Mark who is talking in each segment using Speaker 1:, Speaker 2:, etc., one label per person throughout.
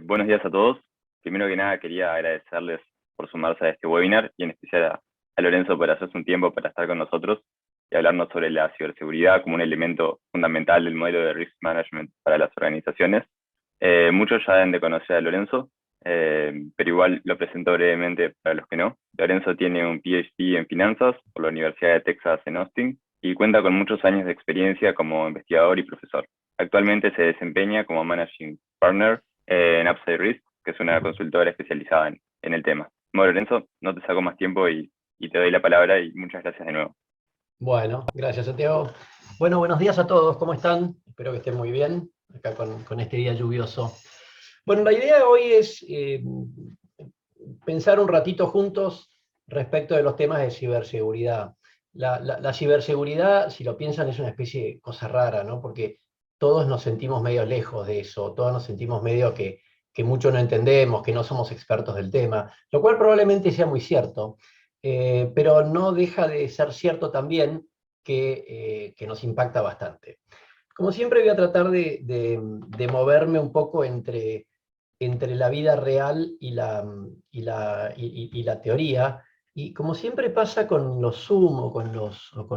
Speaker 1: Buenos días a todos. Primero que nada quería agradecerles por sumarse a este webinar y en especial a Lorenzo por hacerse un tiempo para estar con nosotros y hablarnos sobre la ciberseguridad como un elemento fundamental del modelo de risk management para las organizaciones. Muchos ya deben de conocer a Lorenzo, pero igual lo presento brevemente para los que no. Lorenzo tiene un PhD en finanzas por la Universidad de Texas en Austin y cuenta con muchos años de experiencia como investigador y profesor. Actualmente se desempeña como Managing Partner en Upside Risk, que es una consultora especializada en el tema. Bueno, Lorenzo, no te saco más tiempo y te doy la palabra y muchas gracias de nuevo.
Speaker 2: Bueno, gracias, Santiago. Bueno, buenos días a todos, ¿cómo están? Espero que estén muy bien, acá con este día lluvioso. Bueno, la idea de hoy es pensar un ratito juntos respecto de los temas de ciberseguridad. La ciberseguridad, si lo piensan, es una especie de cosa rara, ¿no? Porque todos nos sentimos medio lejos de eso, todos nos sentimos medio que mucho no entendemos, que no somos expertos del tema, lo cual probablemente sea muy cierto, pero no deja de ser cierto también que nos impacta bastante. Como siempre voy a tratar de moverme un poco entre la vida real y la teoría. Y como siempre pasa con los Zoom o con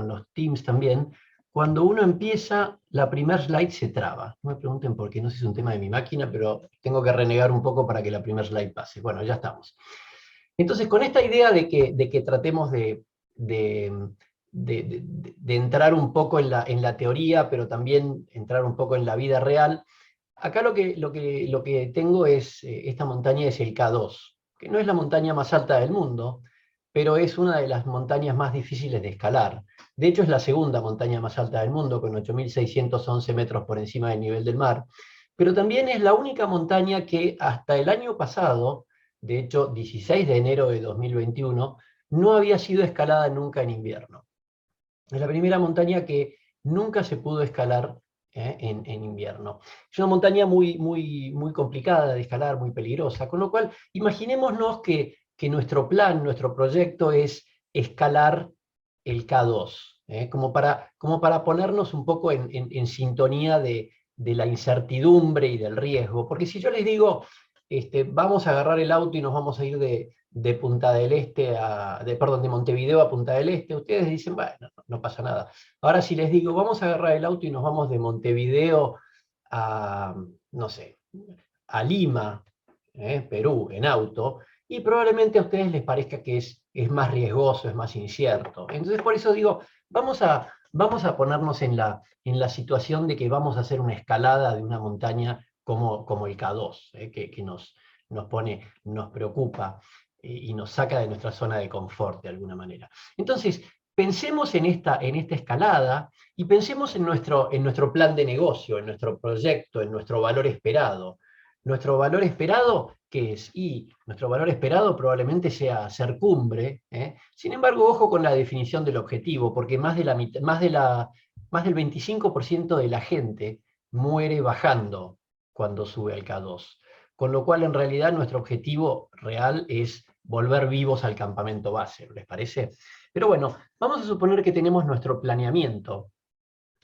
Speaker 2: los Teams también, cuando uno empieza, la primer slide se traba. No me pregunten por qué, no sé si es un tema de mi máquina, pero tengo que renegar un poco para que la primer slide pase. Bueno, ya estamos. Entonces, con esta idea de que tratemos de, de entrar un poco en la teoría, pero también entrar un poco en la vida real, acá lo que tengo es, esta montaña es el K2, que no es la montaña más alta del mundo, pero es una de las montañas más difíciles de escalar. De hecho, es la segunda montaña más alta del mundo, con 8.611 metros por encima del nivel del mar, pero también es la única montaña que hasta el año pasado, de hecho, 16 de enero de 2021, no había sido escalada nunca en invierno. Es la primera montaña que nunca se pudo escalar en invierno. Es una montaña muy complicada de escalar, muy peligrosa, con lo cual imaginémonos que nuestro plan, nuestro proyecto es escalar el K2, como para ponernos un poco en sintonía de la incertidumbre y del riesgo. Porque si yo les digo, vamos a agarrar el auto y nos vamos a ir de Punta del Este perdón, de Montevideo a Punta del Este, ustedes dicen, bueno, no pasa nada. Ahora si les digo, vamos a agarrar el auto y nos vamos de Montevideo a, no sé, a Lima, Perú, en auto, y probablemente a ustedes les parezca que es más riesgoso, es más incierto. Entonces por eso digo, vamos a ponernos en la situación de que vamos a hacer una escalada de una montaña como el K2, que nos preocupa y nos saca de nuestra zona de confort de alguna manera. Entonces, pensemos en esta escalada y pensemos en nuestro plan de negocio, en nuestro proyecto, en nuestro valor esperado. Nuestro valor esperado, ¿qué es? Y nuestro valor esperado probablemente sea hacer cumbre. Sin embargo, ojo con la definición del objetivo, porque más del 25% de la gente muere bajando cuando sube al K2. Con lo cual, en realidad, nuestro objetivo real es volver vivos al campamento base, ¿les parece? Pero bueno, vamos a suponer que tenemos nuestro planeamiento.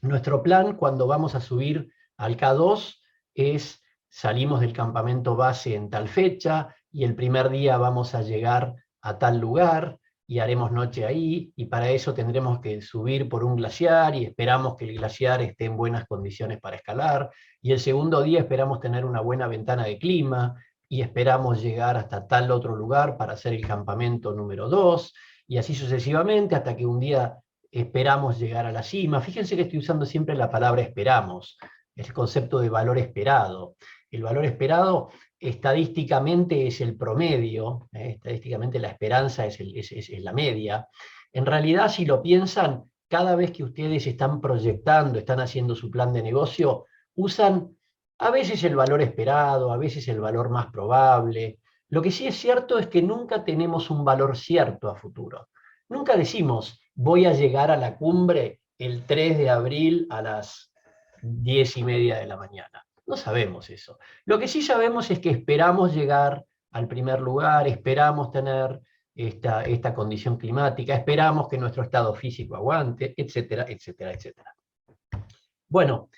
Speaker 2: Nuestro plan cuando vamos a subir al K2 es salimos del campamento base en tal fecha y el primer día vamos a llegar a tal lugar y haremos noche ahí, y para eso tendremos que subir por un glaciar y esperamos que el glaciar esté en buenas condiciones para escalar, y el segundo día esperamos tener una buena ventana de clima y esperamos llegar hasta tal otro lugar para hacer el campamento número 2, y así sucesivamente hasta que un día esperamos llegar a la cima. Fíjense que estoy usando siempre la palabra esperamos, el concepto de valor esperado. El valor esperado estadísticamente es el promedio, estadísticamente la esperanza es la media. En realidad, si lo piensan, cada vez que ustedes están proyectando, están haciendo su plan de negocio, usan a veces el valor esperado, a veces el valor más probable. Lo que sí es cierto es que nunca tenemos un valor cierto a futuro. Nunca decimos, voy a llegar a la cumbre el 3 de abril a las 10:30 de la mañana. No sabemos eso. Lo que sí sabemos es que esperamos llegar al primer lugar, esperamos tener esta condición climática, esperamos que nuestro estado físico aguante, etcétera, etcétera, etcétera. Bueno,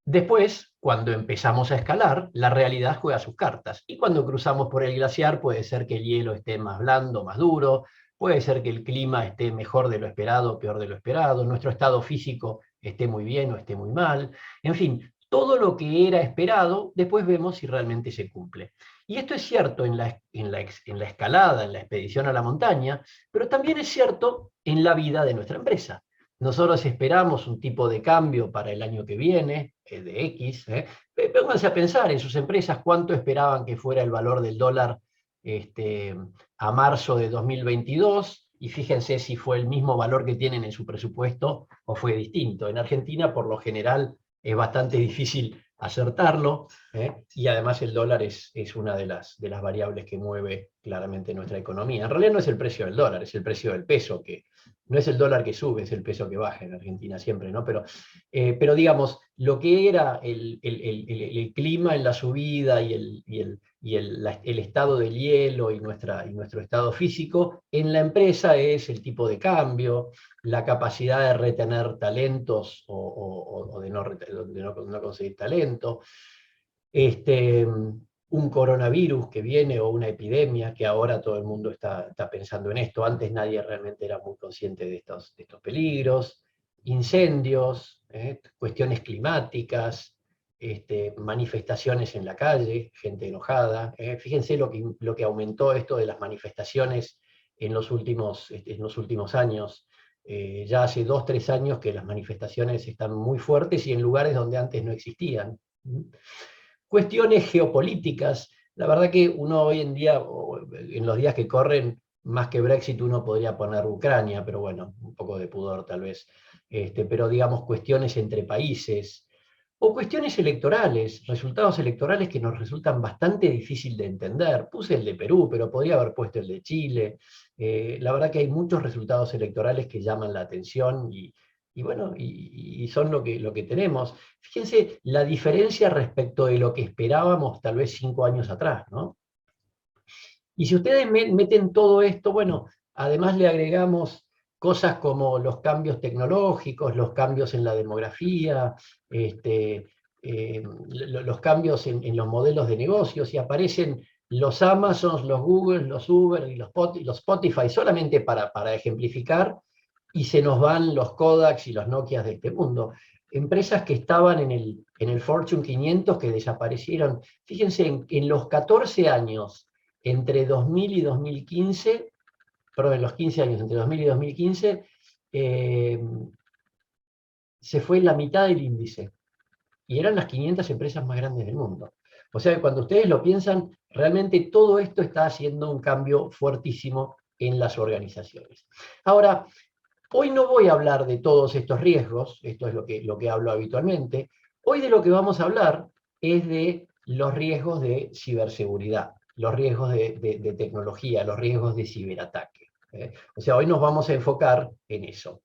Speaker 2: Después, cuando empezamos a escalar, la realidad juega sus cartas. Y cuando cruzamos por el glaciar, puede ser que el hielo esté más blando, más duro, puede ser que el clima esté mejor de lo esperado o peor de lo esperado, nuestro estado físico esté muy bien o esté muy mal. En fin, todo lo que era esperado, después vemos si realmente se cumple. Y esto es cierto en la escalada, en la expedición a la montaña, pero también es cierto en la vida de nuestra empresa. Nosotros esperamos un tipo de cambio para el año que viene, de X. Pónganse a pensar en sus empresas cuánto esperaban que fuera el valor del dólar a marzo de 2022 y fíjense si fue el mismo valor que tienen en su presupuesto o fue distinto. En Argentina, por lo general, es bastante difícil acertarlo, y además el dólar es una de las variables que mueve claramente nuestra economía. En realidad no es el precio del dólar, es el precio del peso, que no es el dólar que sube, es el peso que baja en Argentina siempre, ¿no? Pero digamos, lo que era el clima en la subida y el estado del hielo y nuestro estado físico, en la empresa es el tipo de cambio, la capacidad de retener talentos o de no conseguir talento, un coronavirus que viene o una epidemia, que ahora todo el mundo está pensando en esto. Antes nadie realmente era muy consciente de estos peligros, incendios, cuestiones climáticas, manifestaciones en la calle, gente enojada. Fíjense lo que aumentó esto de las manifestaciones en los últimos años. Ya hace 2, 3 años que las manifestaciones están muy fuertes y en lugares donde antes no existían. Cuestiones geopolíticas. La verdad que uno hoy en día, o en los días que corren, más que Brexit uno podría poner Ucrania, pero bueno, un poco de pudor tal vez. Pero digamos cuestiones entre países, o cuestiones electorales, resultados electorales que nos resultan bastante difícil de entender. Puse el de Perú, pero podría haber puesto el de Chile. La verdad que hay muchos resultados electorales que llaman la atención y bueno, y son lo que tenemos. Fíjense la diferencia respecto de lo que esperábamos tal vez 5 años atrás, ¿no? Y si ustedes meten todo esto, bueno, además le agregamos cosas como los cambios tecnológicos, los cambios en la demografía, los cambios en los modelos de negocios, y aparecen los Amazons, los Google, los Uber y los Spotify, solamente para ejemplificar, y se nos van los Kodaks y los Nokias de este mundo. Empresas que estaban en el Fortune 500 que desaparecieron. Fíjense, en los 14 años entre 2000 y 2015, perdón, en los 15 años entre 2000 y 2015, eh, se fue la mitad del índice. Y eran las 500 empresas más grandes del mundo. O sea que cuando ustedes lo piensan, realmente todo esto está haciendo un cambio fuertísimo en las organizaciones. Ahora, hoy no voy a hablar de todos estos riesgos, esto es lo que hablo habitualmente. Hoy de lo que vamos a hablar es de los riesgos de ciberseguridad, los riesgos de tecnología, los riesgos de ciberataque. O sea, hoy nos vamos a enfocar en eso.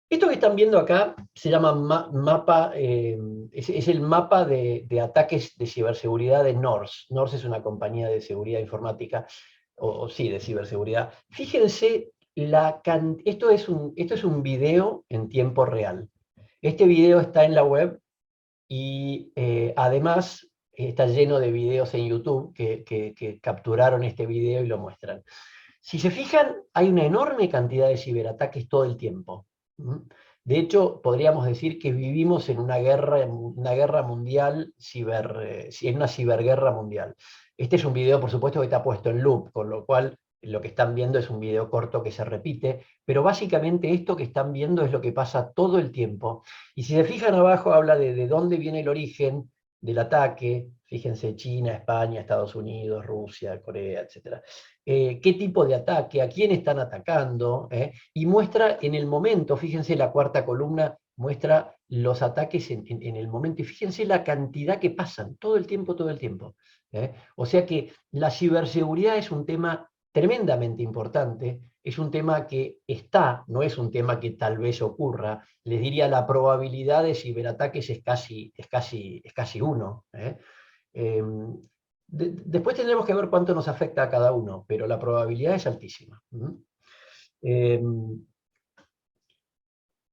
Speaker 2: Esto que están viendo acá se llama mapa, es el mapa de ataques de ciberseguridad de NORS. NORS es una compañía de seguridad informática, o sí, de ciberseguridad. Fíjense, esto es un video en tiempo real. Este video está en la web y además está lleno de videos en YouTube que capturaron este video y lo muestran. Si se fijan, hay una enorme cantidad de ciberataques todo el tiempo. De hecho, podríamos decir que vivimos en una guerra mundial, en una ciberguerra mundial. Este es un video, por supuesto, que está puesto en loop, con lo cual lo que están viendo es un video corto que se repite, pero básicamente esto que están viendo es lo que pasa todo el tiempo. Y si se fijan abajo, habla de dónde viene el origen del ataque. Fíjense, China, España, Estados Unidos, Rusia, Corea, etc. Qué tipo de ataque, a quién están atacando, y muestra en el momento, fíjense la cuarta columna, muestra los ataques en el momento, y fíjense la cantidad que pasan, todo el tiempo, todo el tiempo. O sea que la ciberseguridad es un tema tremendamente importante, es un tema que está, no es un tema que tal vez ocurra. Les diría, la probabilidad de ciberataques es casi uno. Después tendremos que ver cuánto nos afecta a cada uno, pero la probabilidad es altísima.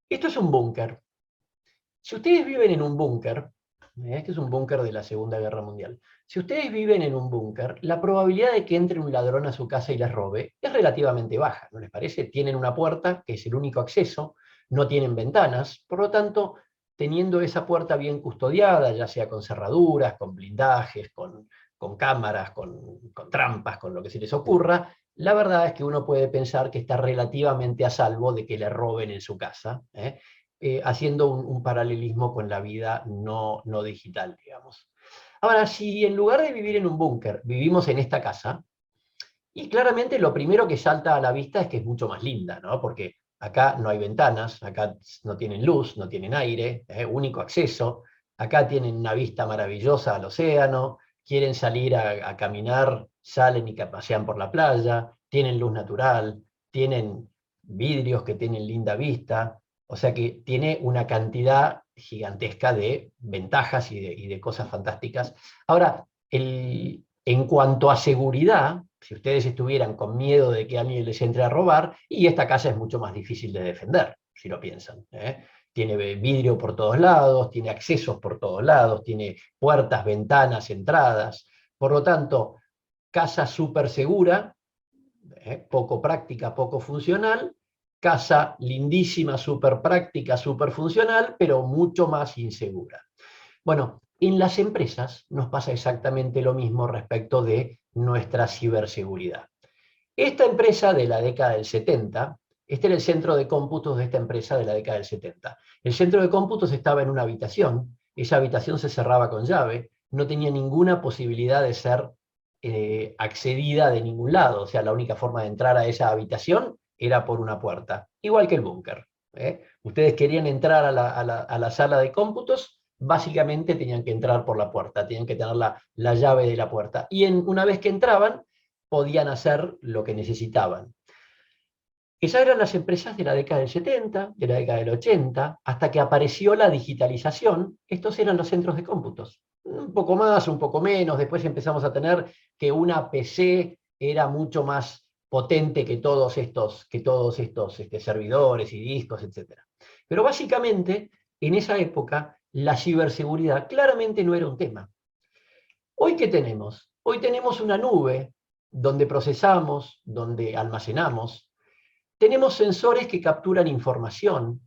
Speaker 2: Esto es un búnker. Si ustedes viven en un búnker, este es un búnker de la Segunda Guerra Mundial, si ustedes viven en un búnker, la probabilidad de que entre un ladrón a su casa y les robe es relativamente baja, ¿no les parece? Tienen una puerta, que es el único acceso, no tienen ventanas, por lo tanto, teniendo esa puerta bien custodiada, ya sea con cerraduras, con blindajes, con cámaras, con trampas, con lo que se les ocurra, la verdad es que uno puede pensar que está relativamente a salvo de que le roben en su casa, haciendo un paralelismo con la vida no digital, digamos. Ahora, si en lugar de vivir en un búnker, vivimos en esta casa, y claramente lo primero que salta a la vista es que es mucho más linda, ¿no? Porque acá no hay ventanas, acá no tienen luz, no tienen aire, único acceso, acá tienen una vista maravillosa al océano, quieren salir a caminar, salen y pasean por la playa, tienen luz natural, tienen vidrios que tienen linda vista, o sea que tiene una cantidad gigantesca de ventajas y de cosas fantásticas. Ahora, en cuanto a seguridad, si ustedes estuvieran con miedo de que alguien les entre a robar, y esta casa es mucho más difícil de defender, si lo piensan. Tiene vidrio por todos lados, tiene accesos por todos lados, tiene puertas, ventanas, entradas. Por lo tanto, casa súper segura, poco práctica, poco funcional, casa lindísima, súper práctica, súper funcional, pero mucho más insegura. Bueno, en las empresas nos pasa exactamente lo mismo respecto de nuestra ciberseguridad. Esta empresa de la década del 70, este era el centro de cómputos de esta empresa de la década del 70. El centro de cómputos estaba en una habitación, esa habitación se cerraba con llave, no tenía ninguna posibilidad de ser accedida de ningún lado, o sea, la única forma de entrar a esa habitación era por una puerta, igual que el búnker. Ustedes querían entrar a la sala de cómputos, básicamente tenían que entrar por la puerta, tenían que tener la llave de la puerta. Y una vez que entraban, podían hacer lo que necesitaban. Esas eran las empresas de la década del 70, de la década del 80, hasta que apareció la digitalización. Estos eran los centros de cómputos. Un poco más, un poco menos, después empezamos a tener que una PC era mucho más potente que todos estos servidores y discos, etc. Pero básicamente, en esa época, la ciberseguridad claramente no era un tema. ¿Hoy qué tenemos? Hoy tenemos una nube donde procesamos, donde almacenamos. Tenemos sensores que capturan información,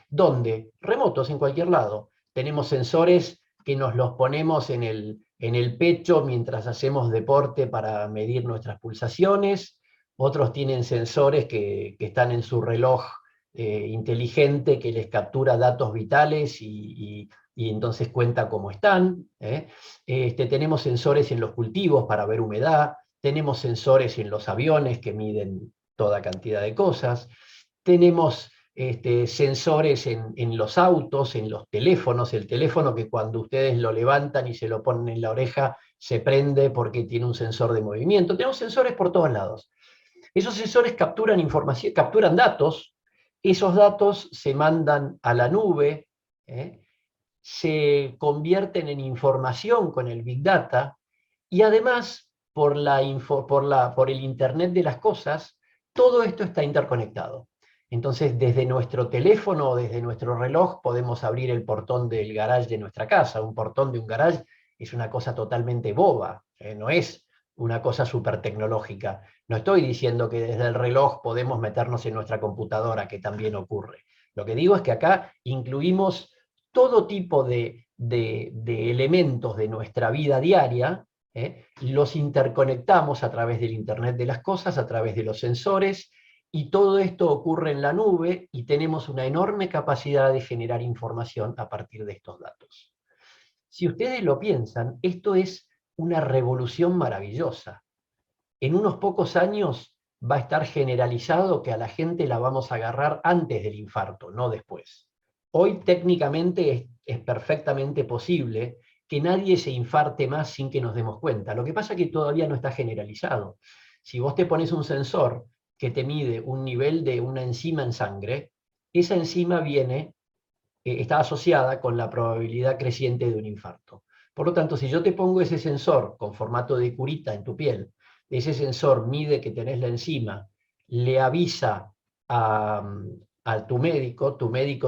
Speaker 2: donde, remotos en cualquier lado. Tenemos sensores que nos los ponemos en el pecho mientras hacemos deporte para medir nuestras pulsaciones. Otros tienen sensores que están en su reloj inteligente que les captura datos vitales y entonces cuenta cómo están. Tenemos sensores en los cultivos para ver humedad, tenemos sensores en los aviones que miden toda cantidad de cosas, tenemos sensores en los autos, en los teléfonos, el teléfono que cuando ustedes lo levantan y se lo ponen en la oreja se prende porque tiene un sensor de movimiento. Tenemos sensores por todos lados. Esos sensores capturan información, capturan datos, esos datos se mandan a la nube, se convierten en información con el Big Data, y además, por el Internet de las cosas, todo esto está interconectado. Entonces, desde nuestro teléfono o desde nuestro reloj podemos abrir el portón del garage de nuestra casa. Un portón de un garage es una cosa totalmente boba, no es una cosa súper tecnológica. No estoy diciendo que desde el reloj podemos meternos en nuestra computadora, que también ocurre. Lo que digo es que acá incluimos todo tipo de elementos de nuestra vida diaria, los interconectamos a través del Internet de las cosas, a través de los sensores, y todo esto ocurre en la nube y tenemos una enorme capacidad de generar información a partir de estos datos. Si ustedes lo piensan, esto es una revolución maravillosa. En unos pocos años va a estar generalizado que a la gente la vamos a agarrar antes del infarto, no después. Hoy técnicamente es perfectamente posible que nadie se infarte más sin que nos demos cuenta. Lo que pasa es que todavía no está generalizado. Si vos te pones un sensor que te mide un nivel de una enzima en sangre, esa enzima está asociada con la probabilidad creciente de un infarto. Por lo tanto, si yo te pongo ese sensor con formato de curita en tu piel, ese sensor mide que tenés la enzima, le avisa a tu médico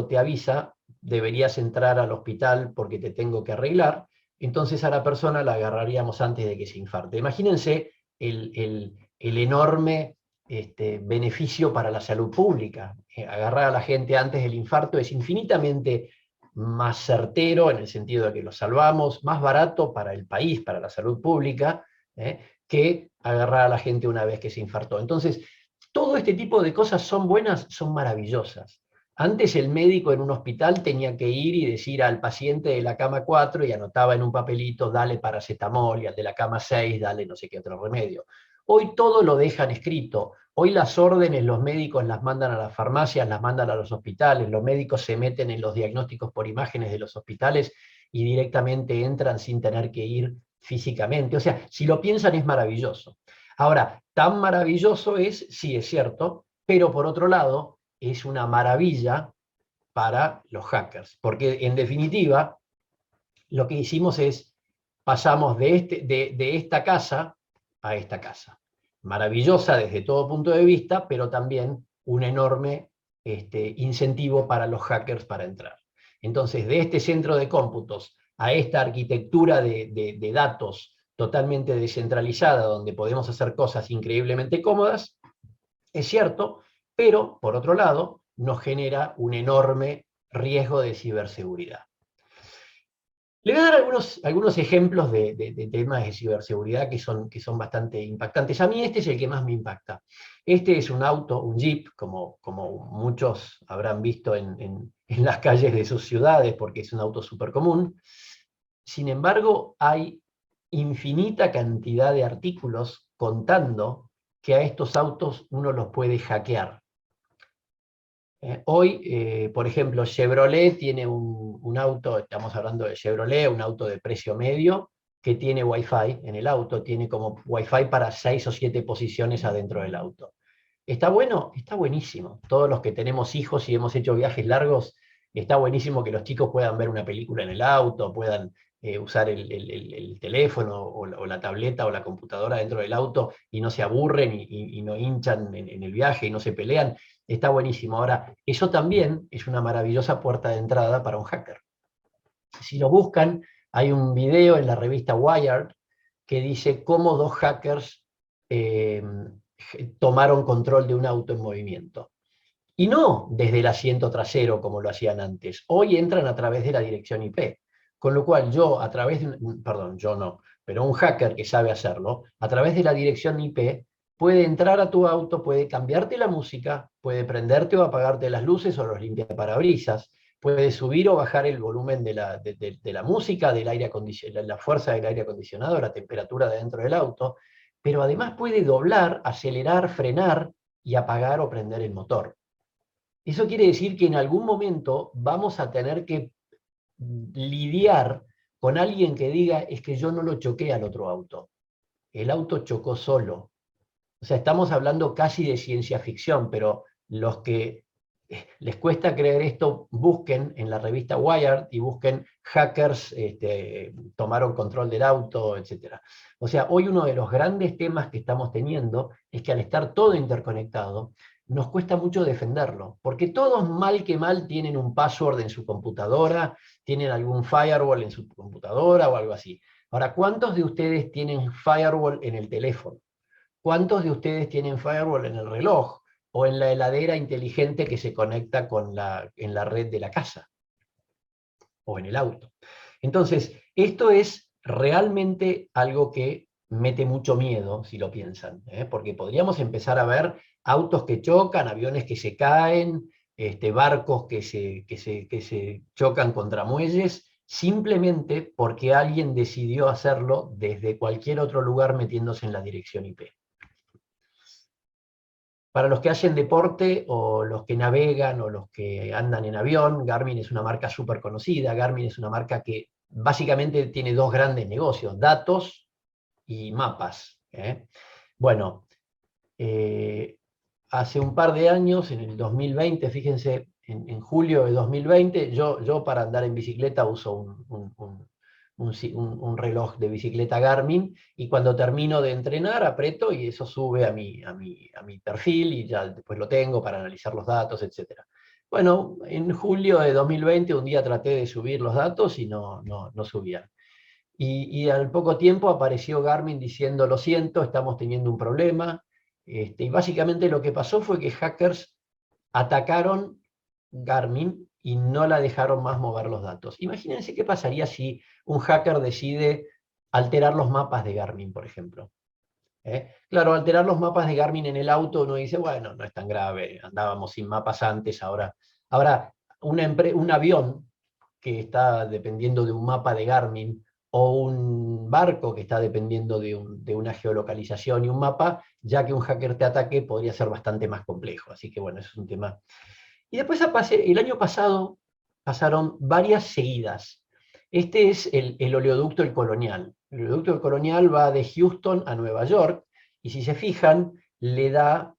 Speaker 2: te avisa deberías entrar al hospital porque te tengo que arreglar, entonces a la persona la agarraríamos antes de que se infarte. Imagínense el enorme beneficio para la salud pública. Agarrar a la gente antes del infarto es infinitamente más certero en el sentido de que lo salvamos, más barato para el país, para la salud pública, que agarrar a la gente una vez que se infartó. Entonces, todo este tipo de cosas son buenas, son maravillosas. Antes el médico en un hospital tenía que ir y decir al paciente de la cama 4 y anotaba en un papelito, dale paracetamol, y al de la cama 6, dale no sé qué otro remedio. Hoy todo lo dejan escrito. Hoy las órdenes los médicos las mandan a las farmacias, las mandan a los hospitales, los médicos se meten en los diagnósticos por imágenes de los hospitales y directamente entran sin tener que ir físicamente. O sea, si lo piensan es maravilloso. Ahora, tan maravilloso es, sí es cierto, pero por otro lado, es una maravilla para los hackers, porque en definitiva, lo que hicimos es, pasamos de esta casa a esta casa. Maravillosa desde todo punto de vista, pero también un enorme incentivo para los hackers para entrar. Entonces, de este centro de cómputos a esta arquitectura de datos totalmente descentralizada, donde podemos hacer cosas increíblemente cómodas, es cierto, pero por otro lado, nos genera un enorme riesgo de ciberseguridad. Le voy a dar algunos ejemplos de temas de ciberseguridad que son bastante impactantes. A mí este es el que más me impacta. Este es un auto, un Jeep, como muchos habrán visto en las calles de sus ciudades, porque es un auto súper común. Sin embargo, hay infinita cantidad de artículos contando que a estos autos uno los puede hackear. Hoy, por ejemplo, Chevrolet tiene un auto, estamos hablando de Chevrolet, un auto de precio medio, que tiene Wi-Fi en el auto, tiene como Wi-Fi para 6 o 7 posiciones adentro del auto. ¿Está bueno? Está buenísimo. Todos los que tenemos hijos y hemos hecho viajes largos, está buenísimo que los chicos puedan ver una película en el auto, puedan usar el teléfono o la tableta o la computadora dentro del auto y no se aburren y no hinchan en el viaje y no se pelean. Está buenísimo. Ahora, eso también es una maravillosa puerta de entrada para un hacker. Si lo buscan, hay un video en la revista Wired que dice cómo dos hackers tomaron control de un auto en movimiento. Y no desde el asiento trasero como lo hacían antes. Hoy entran a través de la dirección IP. Con lo cual yo, a través de, perdón, yo no, pero un hacker que sabe hacerlo, a través de la dirección IP, puede entrar a tu auto, puede cambiarte la música, puede prenderte o apagarte las luces o los limpiaparabrisas, puede subir o bajar el volumen de la música, del aire acondicionado, la fuerza del aire acondicionado, la temperatura de dentro del auto, pero además puede doblar, acelerar, frenar y apagar o prender el motor. Eso quiere decir que en algún momento vamos a tener que lidiar con alguien que diga, es que yo no lo choqué al otro auto, el auto chocó solo. O sea, estamos hablando casi de ciencia ficción, pero los que les cuesta creer esto, busquen en la revista Wired y busquen hackers tomaron control del auto, etc. O sea, hoy uno de los grandes temas que estamos teniendo es que al estar todo interconectado, nos cuesta mucho defenderlo, porque todos mal que mal tienen un password en su computadora, tienen algún firewall en su computadora o algo así. Ahora, ¿cuántos de ustedes tienen firewall en el teléfono? ¿Cuántos de ustedes tienen firewall en el reloj o en la heladera inteligente que se conecta en la red de la casa o en el auto? Entonces, esto es realmente algo que mete mucho miedo, si lo piensan, porque podríamos empezar a ver autos que chocan, aviones que se caen, barcos que se chocan contra muelles, simplemente porque alguien decidió hacerlo desde cualquier otro lugar metiéndose en la dirección IP. Para los que hacen deporte, o los que navegan, o los que andan en avión, Garmin es una marca súper conocida. Garmin es una marca que básicamente tiene dos grandes negocios, datos y mapas. Bueno, hace un par de años, en el 2020, fíjense, en julio de 2020, yo para andar en bicicleta uso un reloj de bicicleta Garmin, y cuando termino de entrenar aprieto y eso sube a mi perfil y ya después lo tengo para analizar los datos, etc. Bueno, en julio de 2020 un día traté de subir los datos y no subían. Y al poco tiempo apareció Garmin diciendo, lo siento, estamos teniendo un problema. Y básicamente lo que pasó fue que hackers atacaron Garmin y no la dejaron más mover los datos. Imagínense qué pasaría si un hacker decide alterar los mapas de Garmin, por ejemplo. Claro, alterar los mapas de Garmin en el auto uno dice, bueno, no es tan grave, andábamos sin mapas antes, ahora un avión que está dependiendo de un mapa de Garmin o un barco que está dependiendo de una geolocalización y un mapa, ya que un hacker te ataque podría ser bastante más complejo. Así que bueno, eso es un tema. Y después el año pasado pasaron varias seguidas. Este es el oleoducto El Colonial. El oleoducto El Colonial va de Houston a Nueva York y si se fijan, le da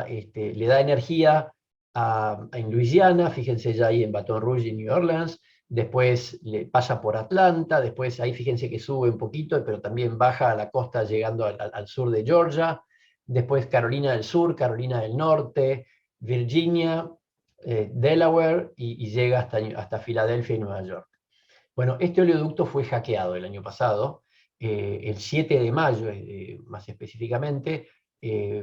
Speaker 2: energía en Luisiana, fíjense ya ahí en Baton Rouge y New Orleans, después le pasa por Atlanta, después ahí fíjense que sube un poquito, pero también baja a la costa llegando al sur de Georgia, después Carolina del Sur, Carolina del Norte, Virginia, Delaware y llega hasta Filadelfia y Nueva York. Bueno, este oleoducto fue hackeado el año pasado, el 7 de mayo más específicamente,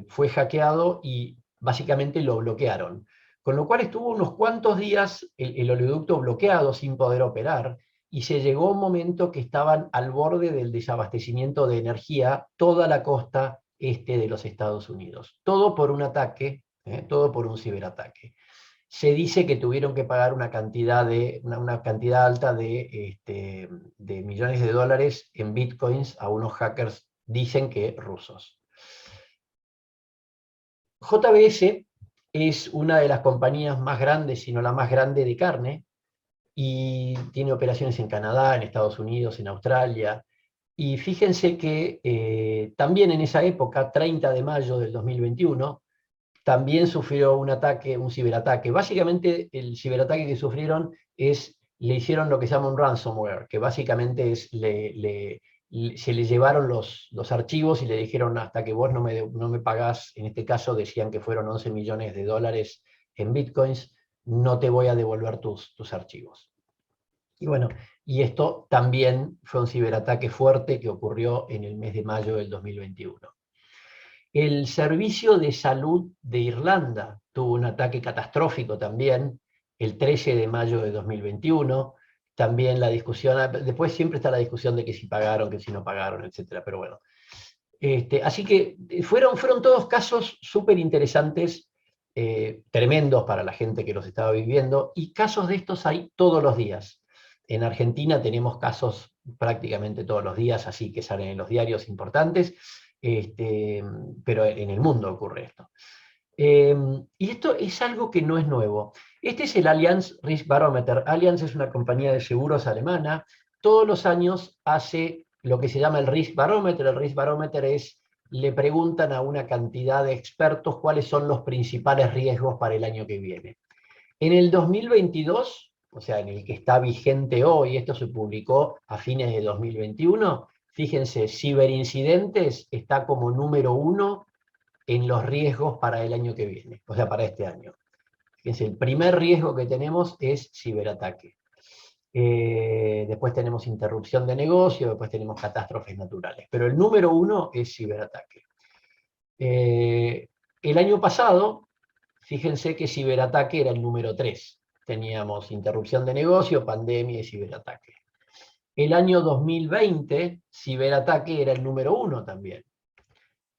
Speaker 2: fue hackeado y básicamente lo bloquearon. Con lo cual estuvo unos cuantos días el oleoducto bloqueado sin poder operar y se llegó a un momento que estaban al borde del desabastecimiento de energía toda la costa este de los Estados Unidos. Todo por un ataque, todo por un ciberataque. Se dice que tuvieron que pagar una cantidad alta de millones de dólares en bitcoins a unos hackers, dicen que rusos. JBS es una de las compañías más grandes, si no la más grande de carne, y tiene operaciones en Canadá, en Estados Unidos, en Australia. Y fíjense que también en esa época, 30 de mayo del 2021, también sufrió un ataque, un ciberataque. Básicamente el ciberataque que sufrieron le hicieron lo que se llama un ransomware, que básicamente se le llevaron los archivos y le dijeron hasta que vos no me pagás, en este caso decían que fueron 11 millones de dólares en bitcoins, no te voy a devolver tus archivos. Y bueno, y esto también fue un ciberataque fuerte que ocurrió en el mes de mayo del 2021. El Servicio de Salud de Irlanda tuvo un ataque catastrófico también, el 13 de mayo de 2021. También la discusión, después siempre está la discusión de que si pagaron, que si no pagaron, etc. Pero bueno. Así que fueron todos casos súper interesantes, tremendos para la gente que los estaba viviendo, y casos de estos hay todos los días. En Argentina tenemos casos prácticamente todos los días, así que salen en los diarios importantes, pero en el mundo ocurre esto. Y esto es algo que no es nuevo. Este es el Allianz Risk Barometer. Allianz es una compañía de seguros alemana. Todos los años hace lo que se llama el Risk Barometer. El Risk Barometer le preguntan a una cantidad de expertos cuáles son los principales riesgos para el año que viene. En el 2022, o sea, en el que está vigente hoy, esto se publicó a fines de 2021, fíjense, ciberincidentes está como número 1 en los riesgos para el año que viene, o sea, para este año. Fíjense, el primer riesgo que tenemos es ciberataque. Después tenemos interrupción de negocio, después tenemos catástrofes naturales, pero el número 1 es ciberataque. El año pasado, fíjense que ciberataque era el número 3. Teníamos interrupción de negocio, pandemia y ciberataque. El año 2020, ciberataque era el número 1 también.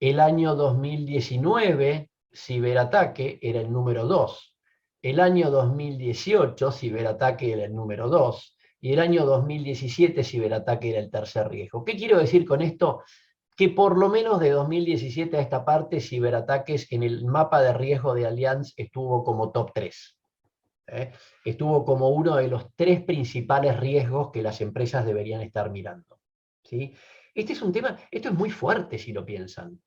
Speaker 2: El año 2019, ciberataque era el número 2. El año 2018, ciberataque era el número 2. Y el año 2017, ciberataque era el tercer riesgo. ¿Qué quiero decir con esto? Que por lo menos de 2017 a esta parte, ciberataques en el mapa de riesgo de Allianz estuvo como top 3. Estuvo como uno de los 3 principales riesgos que las empresas deberían estar mirando. ¿Sí? Este es un tema, esto es muy fuerte si lo piensan.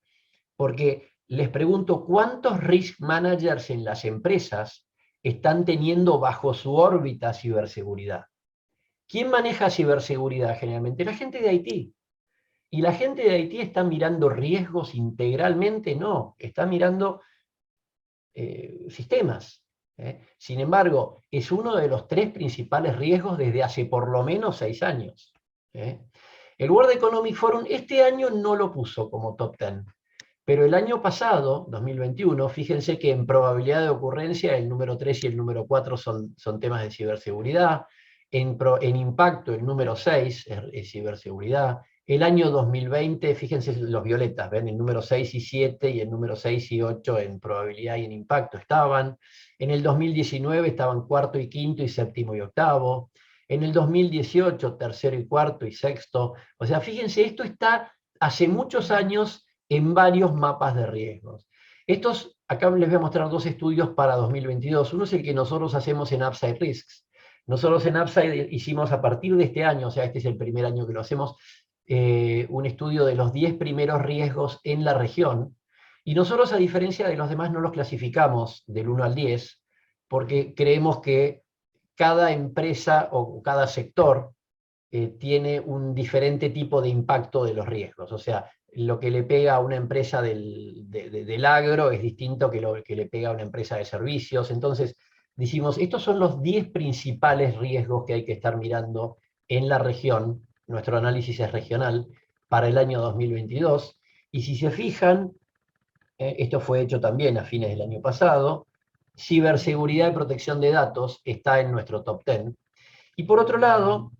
Speaker 2: Porque les pregunto, ¿cuántos risk managers en las empresas están teniendo bajo su órbita ciberseguridad? ¿Quién maneja ciberseguridad generalmente? La gente de IT. ¿Y la gente de IT está mirando riesgos integralmente? No, está mirando sistemas. Sin embargo, es uno de los 3 principales riesgos desde hace por lo menos 6 años. El World Economic Forum este año no lo puso como top 10, pero el año pasado, 2021, fíjense que en probabilidad de ocurrencia el número 3 y el número 4 son temas de ciberseguridad, en impacto el número 6 es ciberseguridad. El año 2020, fíjense los violetas, ¿ven? El número 6 y 7 y el número 6 y 8 en probabilidad y en impacto estaban. En el 2019 estaban cuarto y quinto y séptimo y octavo. En el 2018, tercero y cuarto y sexto. O sea, fíjense, esto está hace muchos años en varios mapas de riesgos. Acá les voy a mostrar 2 estudios para 2022. Uno es el que nosotros hacemos en Upside Risks. Nosotros en Upside hicimos a partir de este año, o sea, este es el primer año que lo hacemos, un estudio de los 10 primeros riesgos en la región. Y nosotros, a diferencia de los demás, no los clasificamos del 1 al 10, porque creemos que cada empresa o cada sector tiene un diferente tipo de impacto de los riesgos. O sea, lo que le pega a una empresa del agro es distinto que lo que le pega a una empresa de servicios. Entonces, decimos, estos son los 10 principales riesgos que hay que estar mirando en la región. Nuestro análisis es regional para el año 2022. Y si se fijan, esto fue hecho también a fines del año pasado, ciberseguridad y protección de datos está en nuestro top 10. Y por otro lado,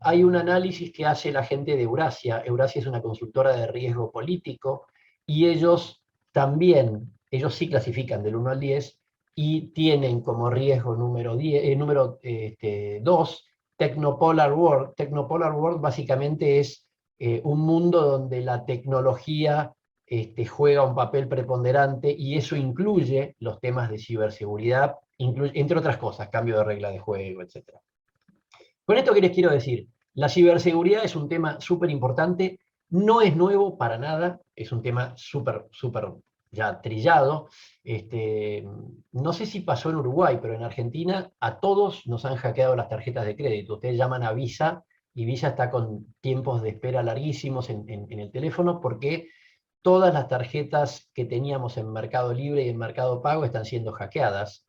Speaker 2: hay un análisis que hace la gente de Eurasia. Eurasia es una consultora de riesgo político y ellos también, ellos sí clasifican del 1 al 10 y tienen como riesgo número 2, Technopolar World. Technopolar World básicamente es un mundo donde la tecnología juega un papel preponderante y eso incluye los temas de ciberseguridad, entre otras cosas, cambio de regla de juego, etc. Con esto, ¿qué les quiero decir? La ciberseguridad es un tema súper importante, no es nuevo para nada, es un tema súper ya trillado. No sé si pasó en Uruguay, pero en Argentina a todos nos han hackeado las tarjetas de crédito. Ustedes llaman a Visa y Visa está con tiempos de espera larguísimos en el teléfono porque todas las tarjetas que teníamos en Mercado Libre y en Mercado Pago están siendo hackeadas.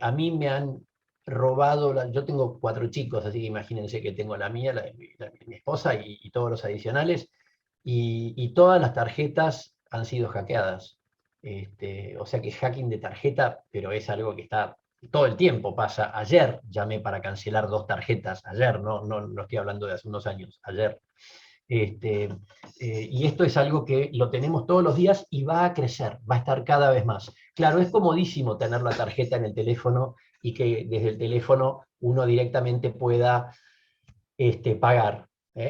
Speaker 2: A mí me han robado, yo tengo 4 chicos, así que imagínense que tengo la mía, mi esposa y todos los adicionales, y todas las tarjetas han sido hackeadas. O sea que hacking de tarjeta, pero es algo que está todo el tiempo, pasa. Ayer llamé para cancelar 2 tarjetas, ayer, no estoy hablando de hace unos años, ayer. Y esto es algo que lo tenemos todos los días y va a crecer, va a estar cada vez más. Claro, es comodísimo tener la tarjeta en el teléfono y que desde el teléfono uno directamente pueda pagar.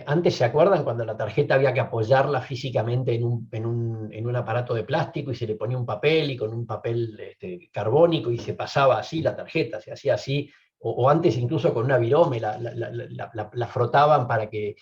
Speaker 2: Antes, ¿se acuerdan cuando la tarjeta había que apoyarla físicamente en un aparato de plástico y se le ponía un papel y con un papel carbónico y se pasaba así la tarjeta, se hacía así? O antes incluso con una virome la frotaban para que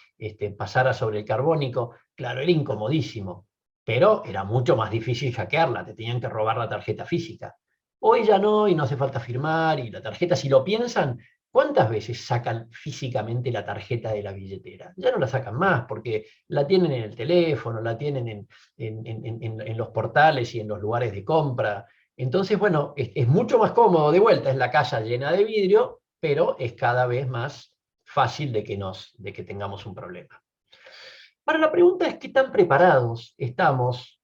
Speaker 2: pasara sobre el carbónico. Claro, era incomodísimo, pero era mucho más difícil hackearla, te tenían que robar la tarjeta física. Hoy ya no, y no hace falta firmar, y la tarjeta, si lo piensan, ¿cuántas veces sacan físicamente la tarjeta de la billetera? Ya no la sacan más, porque la tienen en el teléfono, la tienen en los portales y en los lugares de compra. Entonces, bueno, es mucho más cómodo, de vuelta, es la casa llena de vidrio, pero es cada vez más fácil de que tengamos un problema. Ahora, la pregunta es, ¿qué tan preparados estamos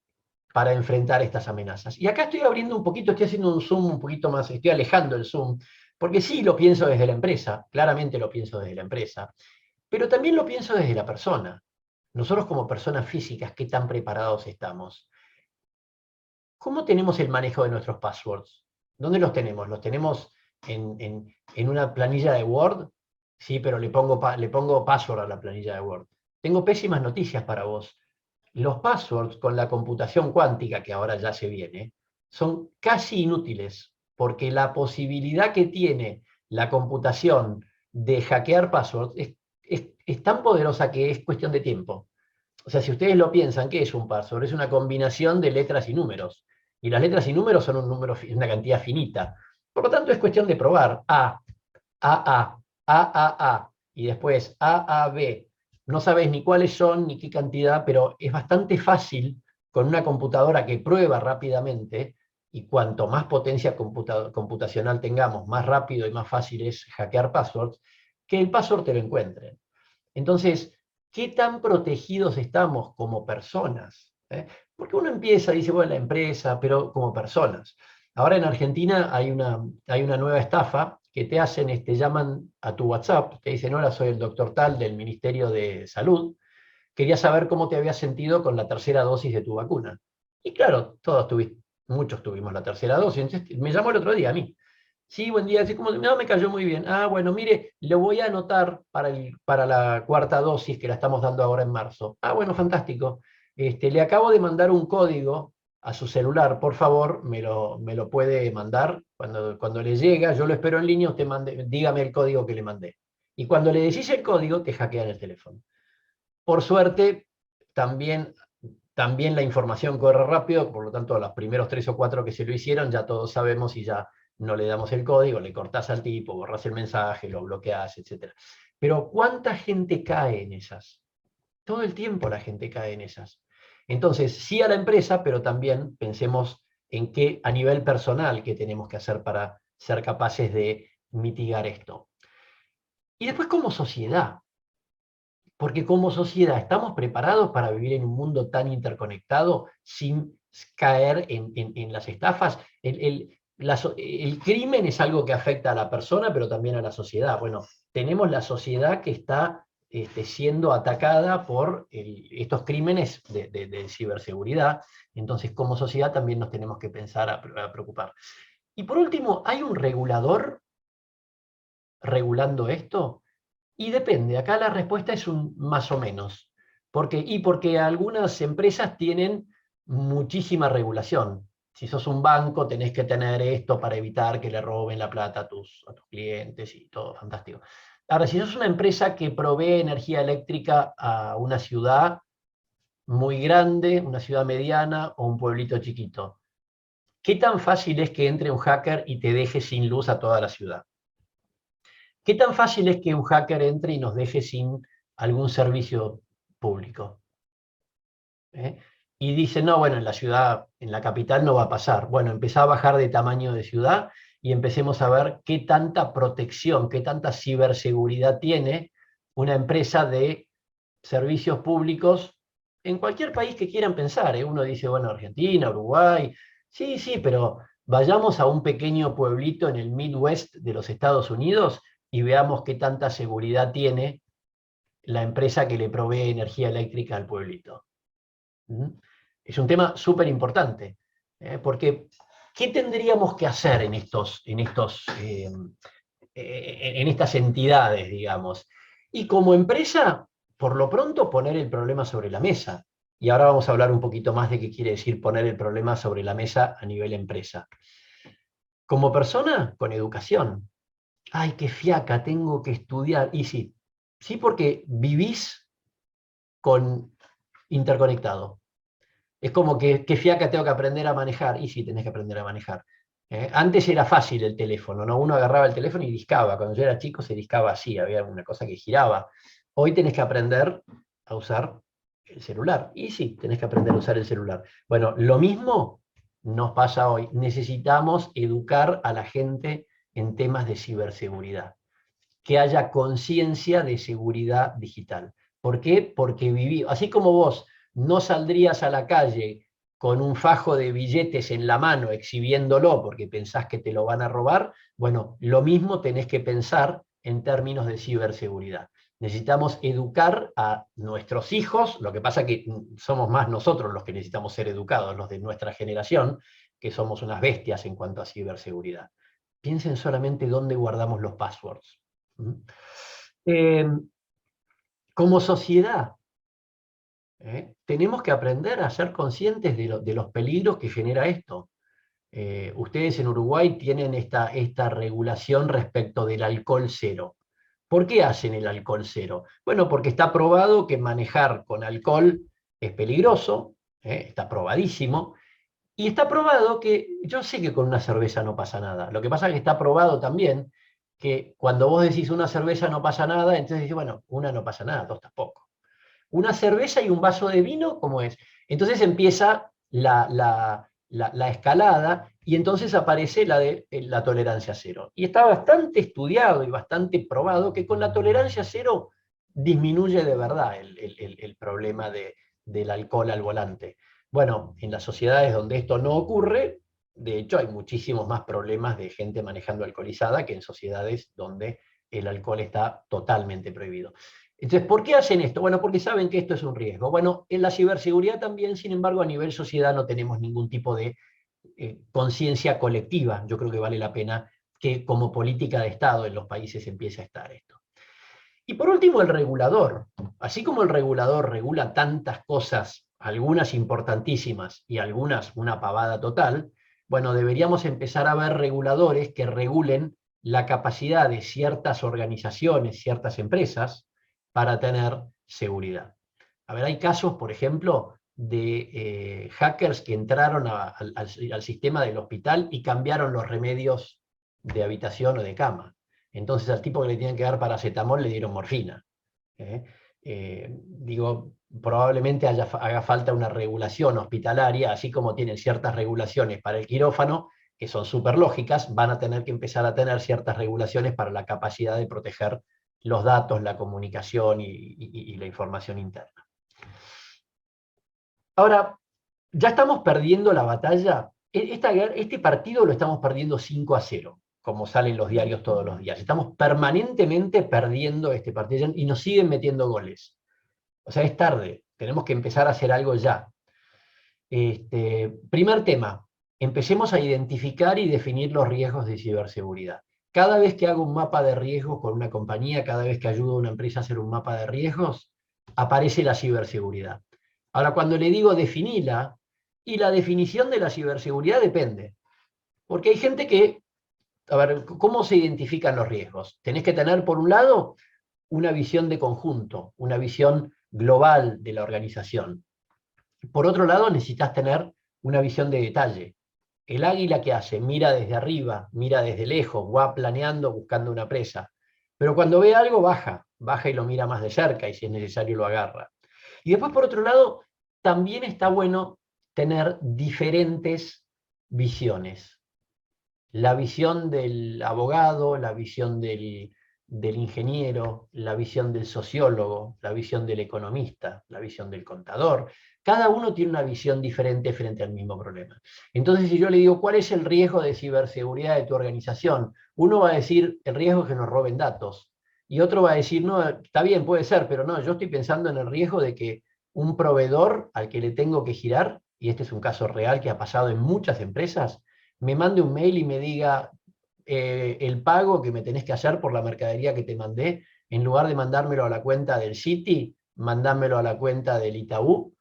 Speaker 2: para enfrentar estas amenazas? Y acá estoy abriendo un poquito, estoy haciendo un zoom un poquito más, estoy alejando el zoom, porque sí lo pienso desde la empresa, claramente lo pienso desde la empresa, pero también lo pienso desde la persona. Nosotros como personas físicas, ¿qué tan preparados estamos? ¿Cómo tenemos el manejo de nuestros passwords? ¿Dónde los tenemos? ¿Los tenemos en una planilla de Word? Sí, pero le pongo password a la planilla de Word. Tengo pésimas noticias para vos. Los passwords con la computación cuántica, que ahora ya se viene, son casi inútiles, porque la posibilidad que tiene la computación de hackear passwords es tan poderosa que es cuestión de tiempo. O sea, si ustedes lo piensan, ¿qué es un password? Es una combinación de letras y números. Y las letras y números son una cantidad finita. Por lo tanto, es cuestión de probar A, y después B. No sabes ni cuáles son, ni qué cantidad, pero es bastante fácil, con una computadora que prueba rápidamente, y cuanto más potencia computacional tengamos, más rápido y más fácil es hackear passwords, que el password te lo encuentren. Entonces, ¿qué tan protegidos estamos como personas? Porque uno empieza, dice, bueno, la empresa, pero como personas. Ahora en Argentina hay una nueva estafa que te hacen, llaman a tu WhatsApp, te dicen, hola, soy el doctor tal del Ministerio de Salud, quería saber cómo te habías sentido con la tercera dosis de tu vacuna. Y claro, muchos tuvimos la tercera dosis, entonces me llamó el otro día a mí. Sí, buen día, así como, no, me cayó muy bien. Ah, bueno, mire, lo voy a anotar para la cuarta dosis que la estamos dando ahora en marzo. Ah, bueno, fantástico. Le acabo de mandar un código a su celular, por favor, me lo puede mandar. Cuando le llega, yo lo espero en línea, dígame el código que le mandé. Y cuando le decís el código, te hackean el teléfono. Por suerte, también, también la información corre rápido, por lo tanto, los primeros 3 o 4 que se lo hicieron, ya todos sabemos y ya no le damos el código, le cortás al tipo, borrás el mensaje, lo bloqueás, etc. Pero ¿cuánta gente cae en esas? Todo el tiempo la gente cae en esas. Entonces, sí a la empresa, pero también pensemos en qué a nivel personal qué tenemos que hacer para ser capaces de mitigar esto. Y después como sociedad, porque como sociedad estamos preparados para vivir en un mundo tan interconectado sin caer en las estafas. El crimen es algo que afecta a la persona, pero también a la sociedad. Bueno, tenemos la sociedad que está siendo atacada por estos crímenes de ciberseguridad. Entonces, como sociedad también nos tenemos que pensar a preocupar. Y por último, ¿hay un regulador regulando esto? Y depende, acá la respuesta es un más o menos. Porque algunas empresas tienen muchísima regulación. Si sos un banco, tenés que tener esto para evitar que le roben la plata a tus clientes y todo, fantástico. Ahora, si sos una empresa que provee energía eléctrica a una ciudad muy grande, una ciudad mediana o un pueblito chiquito, ¿qué tan fácil es que entre un hacker y te deje sin luz a toda la ciudad? ¿Qué tan fácil es que un hacker entre y nos deje sin algún servicio público? Y dice, no, bueno, en la ciudad, en la capital no va a pasar. Bueno, empezá a bajar de tamaño de ciudad y empecemos a ver qué tanta protección, qué tanta ciberseguridad tiene una empresa de servicios públicos en cualquier país que quieran pensar. Uno dice, bueno, Argentina, Uruguay, sí, sí, pero vayamos a un pequeño pueblito en el Midwest de los Estados Unidos y veamos qué tanta seguridad tiene la empresa que le provee energía eléctrica al pueblito. Es un tema súper importante, porque ¿qué tendríamos que hacer en estas entidades, digamos? Y como empresa, por lo pronto, poner el problema sobre la mesa. Y ahora vamos a hablar un poquito más de qué quiere decir poner el problema sobre la mesa a nivel empresa. Como persona, con educación. Ay, qué fiaca, tengo que estudiar. Y sí, sí, porque vivís interconectado. Es como que, qué fiaca tengo que aprender a manejar. Y sí, tenés que aprender a manejar. Antes era fácil el teléfono, ¿no? Uno agarraba el teléfono y discaba. Cuando yo era chico se discaba así, había una cosa que giraba. Hoy tenés que aprender a usar el celular. Y sí, tenés que aprender a usar el celular. Bueno, lo mismo nos pasa hoy. Necesitamos educar a la gente en temas de ciberseguridad. Que haya conciencia de seguridad digital. ¿Por qué? Porque así como vos no saldrías a la calle con un fajo de billetes en la mano exhibiéndolo porque pensás que te lo van a robar, bueno, lo mismo tenés que pensar en términos de ciberseguridad. Necesitamos educar a nuestros hijos, lo que pasa que somos más nosotros los que necesitamos ser educados, los de nuestra generación, que somos unas bestias en cuanto a ciberseguridad. Piensen solamente dónde guardamos los passwords. Como sociedad, tenemos que aprender a ser conscientes de los peligros que genera esto. Ustedes en Uruguay tienen esta regulación respecto del alcohol cero. ¿Por qué hacen el alcohol cero? Bueno, porque está probado que manejar con alcohol es peligroso, está probadísimo, y está probado que, yo sé que con una cerveza no pasa nada, lo que pasa es que está probado también que cuando vos decís una cerveza no pasa nada, entonces dices, bueno, una no pasa nada, dos tampoco. Una cerveza y un vaso de vino, ¿cómo es? Entonces empieza la escalada, y entonces aparece la de la tolerancia cero. Y está bastante estudiado y bastante probado que con la tolerancia cero disminuye de verdad el problema del alcohol al volante. Bueno, en las sociedades donde esto no ocurre, de hecho hay muchísimos más problemas de gente manejando alcoholizada que en sociedades donde el alcohol está totalmente prohibido. Entonces, ¿por qué hacen esto? Bueno, porque saben que esto es un riesgo. Bueno, en la ciberseguridad también, sin embargo, a nivel sociedad no tenemos ningún tipo de conciencia colectiva. Yo creo que vale la pena que como política de Estado en los países empiece a estar esto. Y por último, el regulador. Así como el regulador regula tantas cosas, algunas importantísimas y algunas una pavada total, bueno, deberíamos empezar a ver reguladores que regulen la capacidad de ciertas organizaciones, ciertas empresas, para tener seguridad. A ver, hay casos, por ejemplo, de hackers que entraron al sistema del hospital y cambiaron los remedios de habitación o de cama. Entonces al tipo que le tenían que dar paracetamol le dieron morfina. Digo, probablemente haga falta una regulación hospitalaria, así como tienen ciertas regulaciones para el quirófano, que son súper lógicas, van a tener que empezar a tener ciertas regulaciones para la capacidad de proteger los datos, la comunicación y la información interna. Ahora, ya estamos perdiendo la batalla. Este partido lo estamos perdiendo 5-0, como salen los diarios todos los días. Estamos permanentemente perdiendo este partido y nos siguen metiendo goles. O sea, es tarde, tenemos que empezar a hacer algo ya. Primer tema, empecemos a identificar y definir los riesgos de ciberseguridad. Cada vez que hago un mapa de riesgos con una compañía, cada vez que ayudo a una empresa a hacer un mapa de riesgos, aparece la ciberseguridad. Ahora, cuando le digo definila, y la definición de la ciberseguridad depende. Porque hay gente que, a ver, ¿cómo se identifican los riesgos? Tenés que tener, por un lado, una visión de conjunto, una visión global de la organización. Por otro lado, necesitas tener una visión de detalle. El águila, ¿qué hace? Mira desde arriba, mira desde lejos, va planeando, buscando una presa. Pero cuando ve algo, baja y lo mira más de cerca y si es necesario lo agarra. Y después, por otro lado, también está bueno tener diferentes visiones. La visión del abogado, la visión del ingeniero, la visión del sociólogo, la visión del economista, la visión del contador. Cada uno tiene una visión diferente frente al mismo problema. Entonces, si yo le digo, ¿cuál es el riesgo de ciberseguridad de tu organización? Uno va a decir, el riesgo es que nos roben datos. Y otro va a decir, no, está bien, puede ser, pero no, yo estoy pensando en el riesgo de que un proveedor al que le tengo que girar, y este es un caso real que ha pasado en muchas empresas, me mande un mail y me diga el pago que me tenés que hacer por la mercadería que te mandé, en lugar de mandármelo a la cuenta del Citi, mandármelo a la cuenta del Itaú,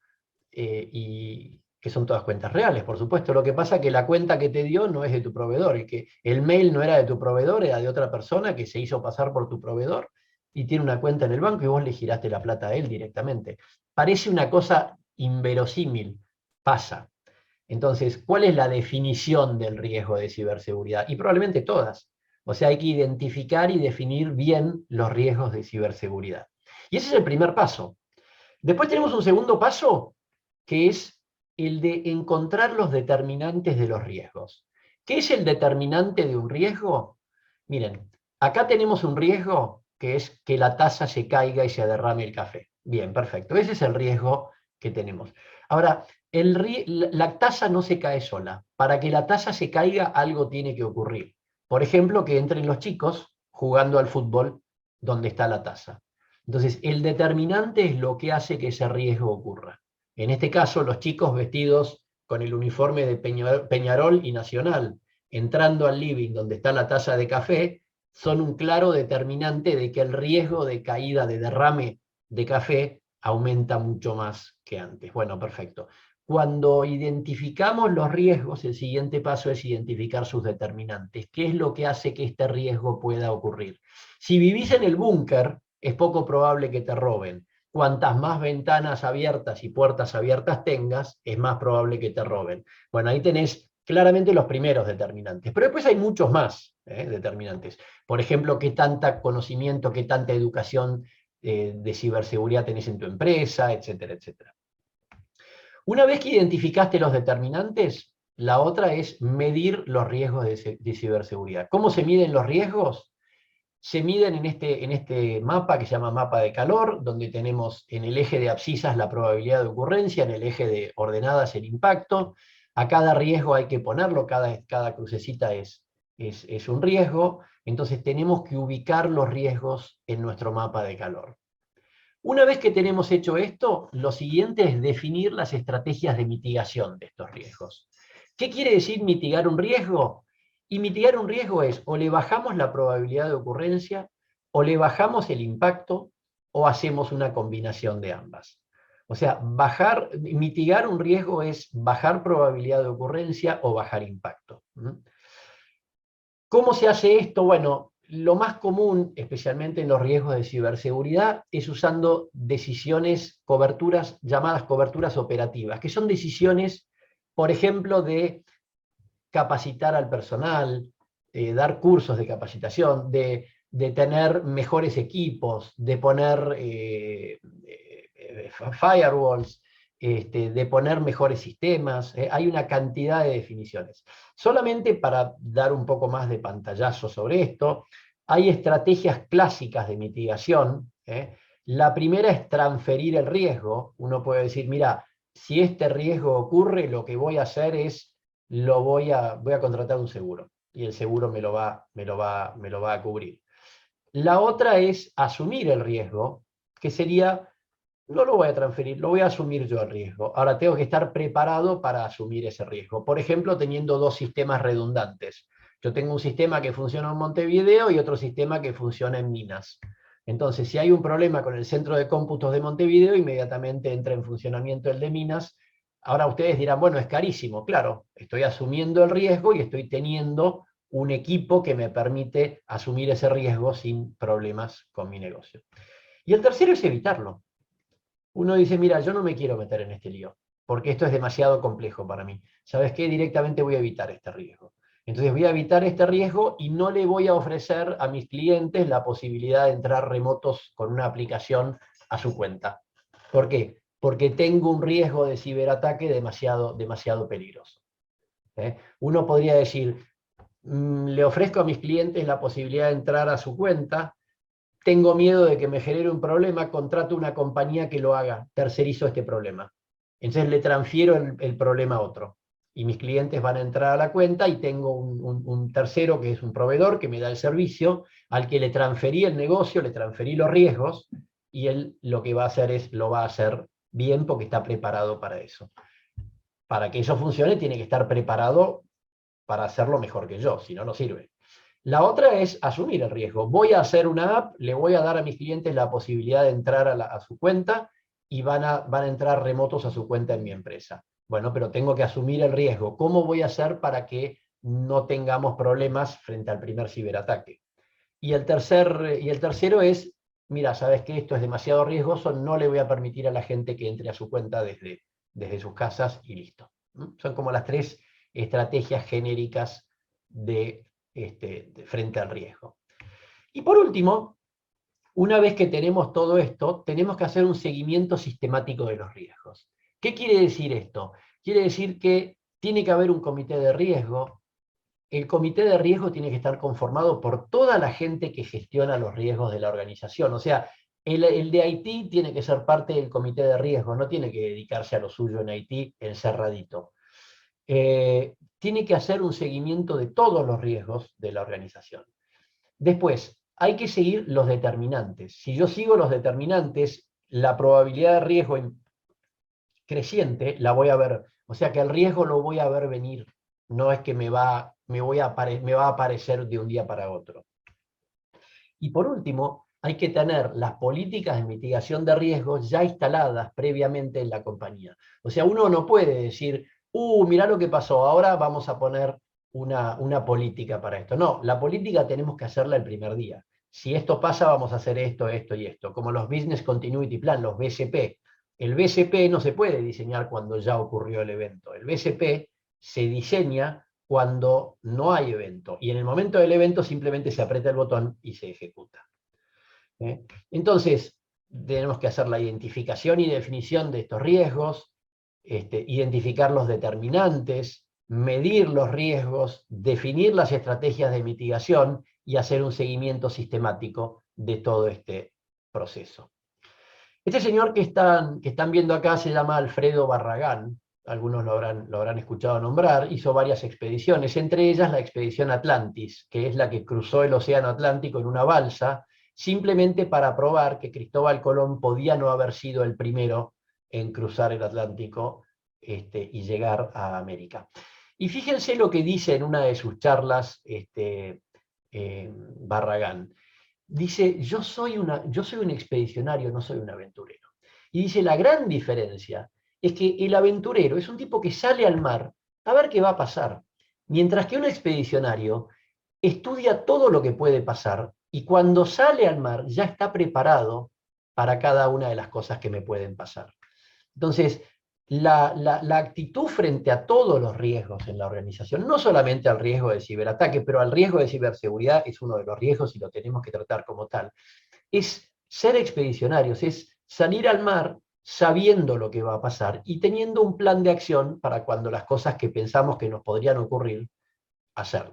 Speaker 2: y que son todas cuentas reales, por supuesto. Lo que pasa es que la cuenta que te dio no es de tu proveedor, y que el mail no era de tu proveedor, era de otra persona que se hizo pasar por tu proveedor y tiene una cuenta en el banco y vos le giraste la plata a él directamente. Parece una cosa inverosímil, pasa. Entonces, ¿cuál es la definición del riesgo de ciberseguridad? Y probablemente todas. O sea, hay que identificar y definir bien los riesgos de ciberseguridad. Y ese es el primer paso. Después tenemos un segundo paso, que es el de encontrar los determinantes de los riesgos. ¿Qué es el determinante de un riesgo? Miren, acá tenemos un riesgo que es que la taza se caiga y se derrame el café. Bien, perfecto. Ese es el riesgo que tenemos. Ahora, la taza no se cae sola. Para que la taza se caiga, algo tiene que ocurrir. Por ejemplo, que entren los chicos jugando al fútbol donde está la taza. Entonces, el determinante es lo que hace que ese riesgo ocurra. En este caso, los chicos vestidos con el uniforme de Peñarol y Nacional, entrando al living donde está la taza de café, son un claro determinante de que el riesgo de caída, de derrame de café, aumenta mucho más que antes. Bueno, perfecto. Cuando identificamos los riesgos, el siguiente paso es identificar sus determinantes. ¿Qué es lo que hace que este riesgo pueda ocurrir? Si vivís en el búnker, es poco probable que te roben. Cuantas más ventanas abiertas y puertas abiertas tengas, es más probable que te roben. Bueno, ahí tenés claramente los primeros determinantes, pero después hay muchos más determinantes. Por ejemplo, qué tanta conocimiento, qué tanta educación de ciberseguridad tenés en tu empresa, etcétera, etcétera. Una vez que identificaste los determinantes, La otra es medir los riesgos de ciberseguridad. ¿Cómo se miden los riesgos? Se miden en este mapa que se llama mapa de calor, donde tenemos en el eje de abscisas la probabilidad de ocurrencia, en el eje de ordenadas el impacto. A cada riesgo hay que ponerlo, cada crucecita es un riesgo. Entonces tenemos que ubicar los riesgos en nuestro mapa de calor. Una vez que tenemos hecho esto, lo siguiente es definir las estrategias de mitigación de estos riesgos. ¿Qué quiere decir mitigar un riesgo? Y mitigar un riesgo es o le bajamos la probabilidad de ocurrencia, o le bajamos el impacto, o hacemos una combinación de ambas. O sea, mitigar un riesgo es bajar probabilidad de ocurrencia o bajar impacto. ¿Cómo se hace esto? Bueno, lo más común, especialmente en los riesgos de ciberseguridad, es usando coberturas llamadas coberturas operativas, que son decisiones, por ejemplo, de capacitar al personal, dar cursos de capacitación, de tener mejores equipos, de poner firewalls, de poner mejores sistemas. Hay una cantidad de definiciones. Solamente para dar un poco más de pantallazo sobre esto, hay estrategias clásicas de mitigación. La primera es transferir el riesgo. Uno puede decir, mira, si este riesgo ocurre, lo que voy a hacer es voy a contratar un seguro y el seguro me lo va a cubrir. La otra es asumir el riesgo, que sería, no lo voy a transferir, lo voy a asumir yo el riesgo. Ahora tengo que estar preparado para asumir ese riesgo. Por ejemplo, teniendo dos sistemas redundantes. Yo tengo un sistema que funciona en Montevideo y otro sistema que funciona en Minas. Entonces, si hay un problema con el centro de cómputos de Montevideo, inmediatamente entra en funcionamiento el de Minas. Ahora ustedes dirán, bueno, es carísimo. Claro, estoy asumiendo el riesgo y estoy teniendo un equipo que me permite asumir ese riesgo sin problemas con mi negocio. Y el tercero es evitarlo. Uno dice, mira, yo no me quiero meter en este lío, porque esto es demasiado complejo para mí. ¿Sabes qué? Directamente voy a evitar este riesgo. Entonces voy a evitar este riesgo y no le voy a ofrecer a mis clientes la posibilidad de entrar remotos con una aplicación a su cuenta. ¿Por qué? Porque tengo un riesgo de ciberataque demasiado peligroso. Uno podría decir, le ofrezco a mis clientes la posibilidad de entrar a su cuenta, tengo miedo de que me genere un problema, contrato una compañía que lo haga, tercerizo este problema. Entonces le transfiero el problema a otro. Y mis clientes van a entrar a la cuenta y tengo un tercero que es un proveedor que me da el servicio, al que le transferí el negocio, le transferí los riesgos, y él lo que va a hacer lo va a hacer bien porque está preparado para eso. Para que eso funcione tiene que estar preparado para hacerlo mejor que yo, si no, no sirve. La otra es asumir el riesgo. Voy a hacer una app, le voy a dar a mis clientes la posibilidad de entrar a su cuenta y van a entrar remotos a su cuenta en mi empresa. Bueno, pero tengo que asumir el riesgo. ¿Cómo voy a hacer para que no tengamos problemas frente al primer ciberataque? Y el tercero es, mira, sabes que esto es demasiado riesgoso, no le voy a permitir a la gente que entre a su cuenta desde sus casas y listo. Son como las tres estrategias genéricas de frente al riesgo. Y por último, una vez que tenemos todo esto, tenemos que hacer un seguimiento sistemático de los riesgos. ¿Qué quiere decir esto? Quiere decir que tiene que haber un comité de riesgo. El comité de riesgo tiene que estar conformado por toda la gente que gestiona los riesgos de la organización. O sea, el de IT tiene que ser parte del comité de riesgo, no tiene que dedicarse a lo suyo en IT encerradito. Tiene que hacer un seguimiento de todos los riesgos de la organización. Después, hay que seguir los determinantes. Si yo sigo los determinantes, la probabilidad de riesgo creciente la voy a ver. O sea que el riesgo lo voy a ver venir. No es que me va a aparecer de un día para otro. Y por último, hay que tener las políticas de mitigación de riesgos ya instaladas previamente en la compañía. O sea, uno no puede decir, mirá lo que pasó, ahora vamos a poner una política para esto. No, la política tenemos que hacerla el primer día. Si esto pasa, vamos a hacer esto, esto y esto. Como los Business Continuity Plan, los BCP. El BCP no se puede diseñar cuando ya ocurrió el evento. El BCP se diseña cuando no hay evento. Y en el momento del evento simplemente se aprieta el botón y se ejecuta. Entonces, tenemos que hacer la identificación y definición de estos riesgos, identificar los determinantes, medir los riesgos, definir las estrategias de mitigación y hacer un seguimiento sistemático de todo este proceso. Este señor que están viendo acá se llama Alfredo Barragán, algunos lo habrán escuchado nombrar, hizo varias expediciones, entre ellas la expedición Atlantis, que es la que cruzó el Océano Atlántico en una balsa, simplemente para probar que Cristóbal Colón podía no haber sido el primero en cruzar el Atlántico y llegar a América. Y fíjense lo que dice en una de sus charlas Barragán. Dice, yo soy un expedicionario, no soy un aventurero. Y dice, la gran diferencia es que el aventurero es un tipo que sale al mar a ver qué va a pasar, mientras que un expedicionario estudia todo lo que puede pasar y cuando sale al mar ya está preparado para cada una de las cosas que me pueden pasar. Entonces, la actitud frente a todos los riesgos en la organización, no solamente al riesgo de ciberataque, pero al riesgo de ciberseguridad es uno de los riesgos y lo tenemos que tratar como tal, es ser expedicionarios, es salir al mar sabiendo lo que va a pasar y teniendo un plan de acción para cuando las cosas que pensamos que nos podrían ocurrir,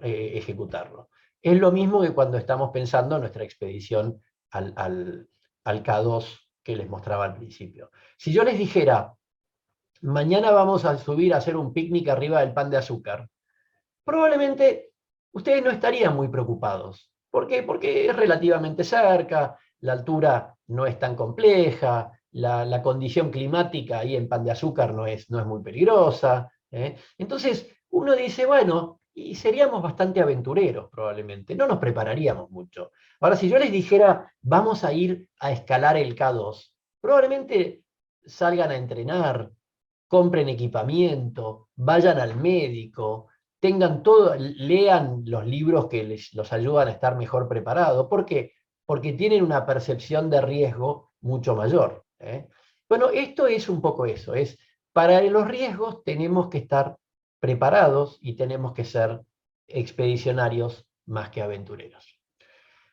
Speaker 2: ejecutarlo. Es lo mismo que cuando estamos pensando en nuestra expedición al K2 que les mostraba al principio. Si yo les dijera, mañana vamos a subir a hacer un picnic arriba del Pan de Azúcar, probablemente ustedes no estarían muy preocupados. ¿Por qué? Porque es relativamente cerca, la altura no es tan compleja, la condición climática ahí en Pan de Azúcar no es muy peligrosa. Entonces uno dice, bueno, y seríamos bastante aventureros probablemente, no nos prepararíamos mucho. Ahora, si yo les dijera, vamos a ir a escalar el K2, probablemente salgan a entrenar, compren equipamiento, vayan al médico, tengan todo, lean los libros que los ayudan a estar mejor preparados. ¿Por qué? Porque tienen una percepción de riesgo mucho mayor. Bueno, esto es un poco eso, es para los riesgos tenemos que estar preparados y tenemos que ser expedicionarios más que aventureros.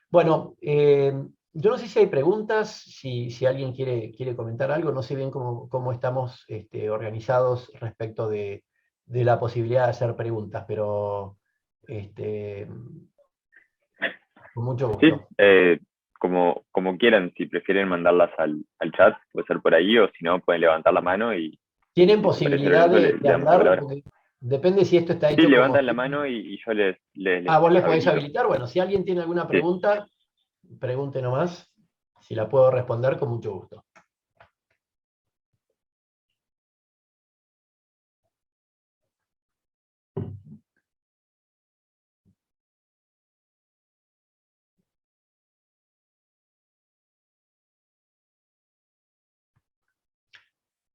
Speaker 2: Bueno, yo no sé si hay preguntas, si alguien quiere comentar algo, no sé bien cómo estamos organizados respecto de la posibilidad de hacer preguntas, pero este, con mucho
Speaker 1: Sí,
Speaker 2: gusto.
Speaker 1: como quieran, si prefieren mandarlas al chat, puede ser por ahí, o si no, pueden levantar la mano y
Speaker 2: ¿Tienen
Speaker 1: si les parece
Speaker 2: posibilidad
Speaker 1: Lorenzo,
Speaker 2: de
Speaker 1: le damos la
Speaker 2: hablar?
Speaker 1: palabra.
Speaker 2: Porque depende si esto está
Speaker 1: Sí,
Speaker 2: hecho como...
Speaker 1: levantan la mano y yo
Speaker 2: Ah, vos les
Speaker 1: les
Speaker 2: podés
Speaker 1: habilito.
Speaker 2: habilitar. Bueno, si alguien tiene alguna
Speaker 1: Sí.
Speaker 2: pregunta, pregunte nomás. Si la puedo responder, con mucho gusto.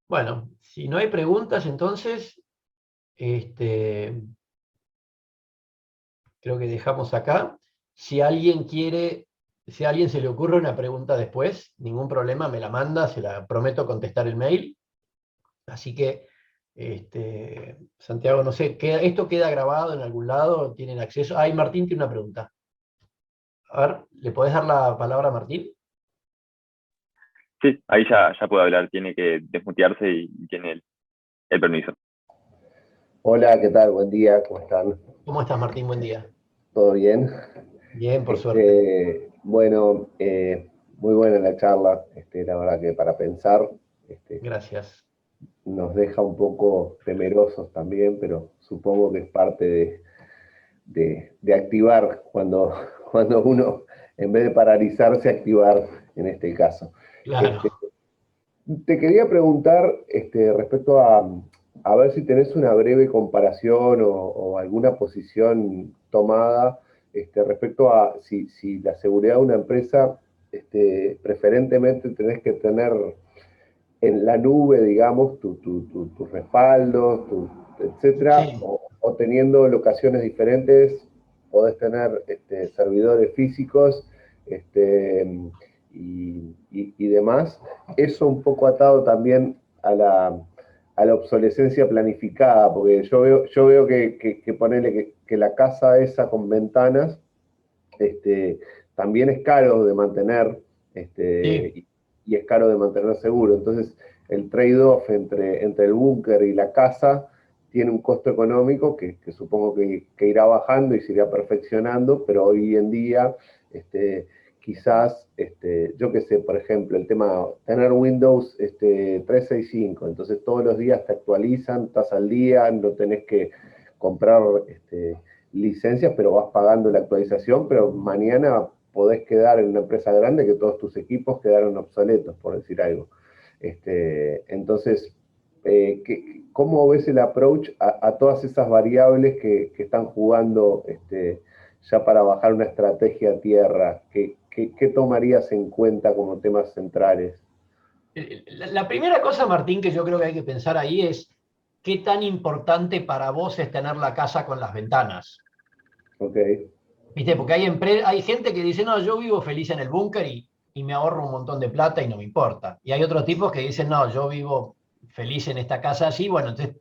Speaker 2: Bueno, si no hay preguntas, entonces creo que dejamos acá. Si alguien quiere, si a alguien se le ocurre una pregunta después, ningún problema, me la manda, se la prometo contestar el mail. Así que, Santiago, no sé, ¿esto queda grabado en algún lado? ¿Tienen acceso? Ay, Martín tiene una pregunta. A ver, ¿le podés dar la palabra a Martín?
Speaker 1: Sí, ahí ya puede hablar, tiene que desmutearse y tiene el permiso.
Speaker 3: Hola, ¿qué tal? Buen día, ¿cómo están?
Speaker 2: ¿Cómo estás, Martín? Buen día.
Speaker 3: ¿Todo bien?
Speaker 2: Bien, por suerte.
Speaker 3: Bueno, muy buena la charla, la verdad que para pensar, este,
Speaker 2: Gracias.
Speaker 3: nos deja un poco temerosos también, pero supongo que es parte de activar cuando, cuando uno, en vez de paralizarse, activar en este caso. Este,
Speaker 2: Claro.
Speaker 3: Te quería preguntar respecto a ver si tenés una breve comparación o alguna posición tomada respecto a si la seguridad de una empresa, preferentemente tenés que tener en la nube, digamos, tus respaldos, etcétera,
Speaker 2: Sí.
Speaker 3: o teniendo locaciones diferentes, podés tener servidores físicos este, y demás. Eso un poco atado también a la obsolescencia planificada, porque yo veo que ponerle que la casa esa con ventanas también es caro de mantener
Speaker 2: Sí.
Speaker 3: y es caro de mantener seguro. Entonces, el trade-off entre el búnker y la casa tiene un costo económico que supongo que irá bajando y se irá perfeccionando, pero hoy en día quizás, yo qué sé, por ejemplo, el tema de tener Windows 365, entonces todos los días te actualizan, estás al día, no tenés que comprar licencias, pero vas pagando la actualización, pero mañana podés quedar en una empresa grande que todos tus equipos quedaron obsoletos, por decir algo. Entonces, ¿cómo ves el approach a todas esas variables que están jugando ya para bajar una estrategia a tierra? ¿Qué tomarías en cuenta como temas centrales?
Speaker 2: La primera cosa, Martín, que yo creo que hay que pensar ahí es qué tan importante para vos es tener la casa con las ventanas.
Speaker 3: Ok,
Speaker 2: ¿Viste? Porque hay gente que dice, no, yo vivo feliz en el búnker y me ahorro un montón de plata y no me importa. Y hay otros tipos que dicen, no, yo vivo feliz en esta casa así. Bueno, entonces,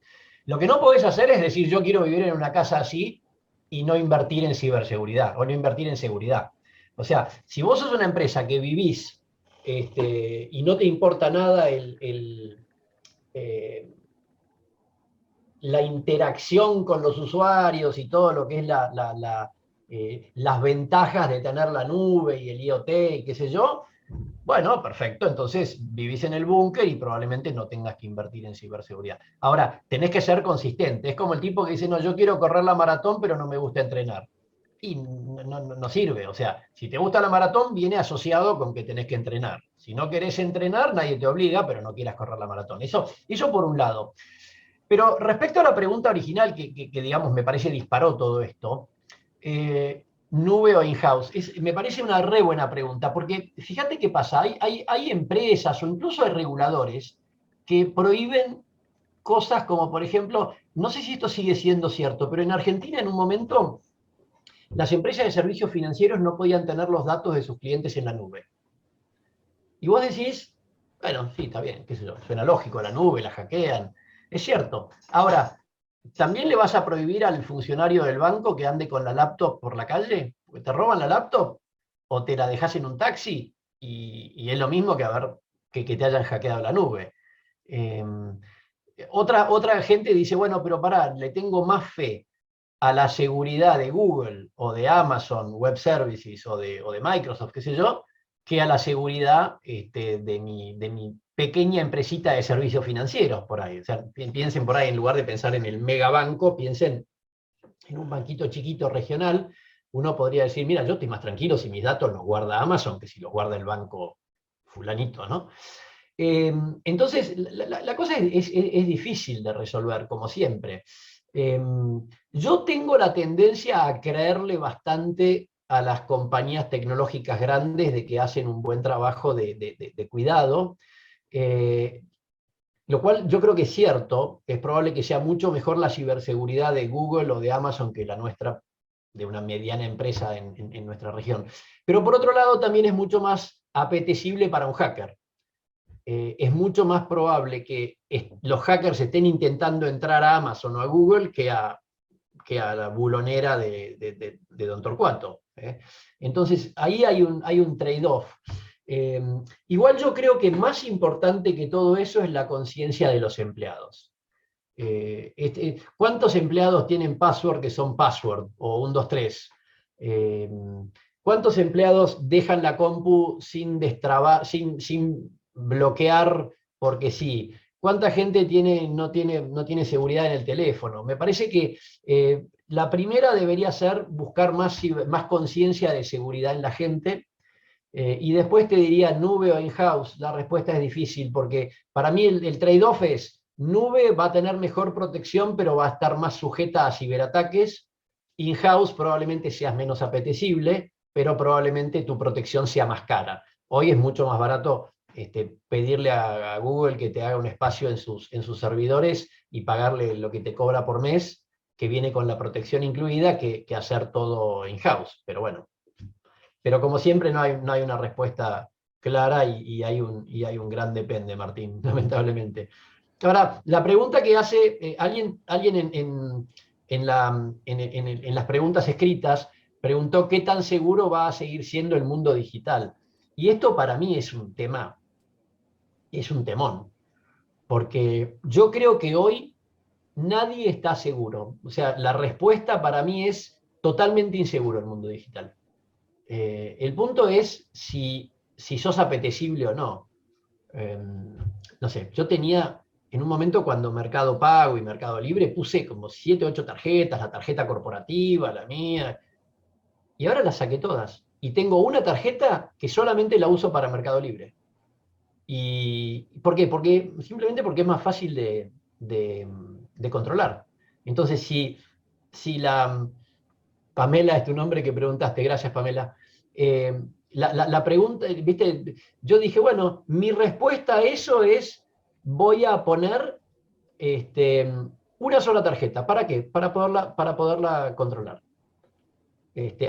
Speaker 2: lo que no podés hacer es decir, yo quiero vivir en una casa así y no invertir en ciberseguridad o no invertir en seguridad. O sea, si vos sos una empresa que vivís y no te importa nada eh, la interacción con los usuarios y todo lo que es las ventajas de tener la nube y el IoT y qué sé yo, bueno, perfecto, entonces vivís en el búnker y probablemente no tengas que invertir en ciberseguridad. Ahora, tenés que ser consistente. Es como el tipo que dice, no, yo quiero correr la maratón, pero no me gusta entrenar. Y no sirve. O sea, si te gusta la maratón, viene asociado con que tenés que entrenar. Si no querés entrenar, nadie te obliga, pero no quieras correr la maratón. Eso por un lado. Pero respecto a la pregunta original, que digamos, me parece disparó todo esto, nube o in-house, me parece una re buena pregunta, porque fíjate qué pasa, hay empresas o incluso hay reguladores que prohíben cosas como, por ejemplo, no sé si esto sigue siendo cierto, pero en Argentina en un momento las empresas de servicios financieros no podían tener los datos de sus clientes en la nube. Y vos decís, bueno, sí, está bien, qué sé yo, suena lógico, la nube, la hackean, es cierto. Ahora, ¿también le vas a prohibir al funcionario del banco que ande con la laptop por la calle? Porque te roban la laptop o te la dejas en un taxi y es lo mismo que, que te hayan hackeado la nube. Eh, otra gente dice, bueno, pero pará, le tengo más fe a la seguridad de Google o de Amazon Web Services o de Microsoft, qué sé yo, que a la seguridad de mi pequeña empresita de servicios financieros por ahí. O sea, piensen por ahí, en lugar de pensar en el megabanco, piensen en un banquito chiquito regional. Uno podría decir, mira, yo estoy más tranquilo si mis datos los guarda Amazon que si los guarda el banco fulanito, ¿no? Entonces, la cosa es difícil de resolver, como siempre. Yo tengo la tendencia a creerle bastante a las compañías tecnológicas grandes de que hacen un buen trabajo de cuidado, eh, lo cual yo creo que es cierto. Es probable que sea mucho mejor la ciberseguridad de Google o de Amazon que la nuestra, de una mediana empresa en nuestra región. Pero por otro lado, también es mucho más apetecible para un hacker. Es mucho más probable que los hackers estén intentando entrar a Amazon o a Google que a la bulonera de Don Torcuato. Entonces, ahí hay un trade-off. Eh, Igual yo creo que más importante que todo eso es la conciencia de los empleados. ¿Cuántos empleados tienen password que son password o 123? ¿Cuántos empleados dejan la compu sin bloquear porque sí? ¿Cuánta gente no tiene seguridad en el teléfono? Me parece que la primera debería ser buscar más conciencia de seguridad en la gente. Y después te diría nube o in-house. La respuesta es difícil porque para mí el trade-off es nube va a tener mejor protección pero va a estar más sujeta a ciberataques. In-house probablemente seas menos apetecible, pero probablemente tu protección sea más cara. Hoy es mucho más barato pedirle a Google que te haga un espacio en sus servidores y pagarle lo que te cobra por mes, que viene con la protección incluida, que hacer todo in-house. Pero bueno, pero como siempre no hay una respuesta clara y hay un gran depende, Martín, lamentablemente. Ahora, la pregunta que hace alguien en las preguntas escritas preguntó qué tan seguro va a seguir siendo el mundo digital. Y esto para mí es un temón, porque yo creo que hoy nadie está seguro. O sea, la respuesta para mí es totalmente inseguro el mundo digital. El punto es si sos apetecible o no. No sé, yo tenía en un momento cuando Mercado Pago y Mercado Libre puse como 7 o 8 tarjetas, la tarjeta corporativa, la mía, y ahora las saqué todas. Y tengo una tarjeta que solamente la uso para Mercado Libre. ¿Y por qué? Simplemente porque es más fácil de controlar. Entonces, si la Pamela es tu nombre que preguntaste, gracias Pamela. La pregunta, viste, yo dije, bueno, mi respuesta a eso es, voy a poner una sola tarjeta. ¿Para qué? Para poderla controlar.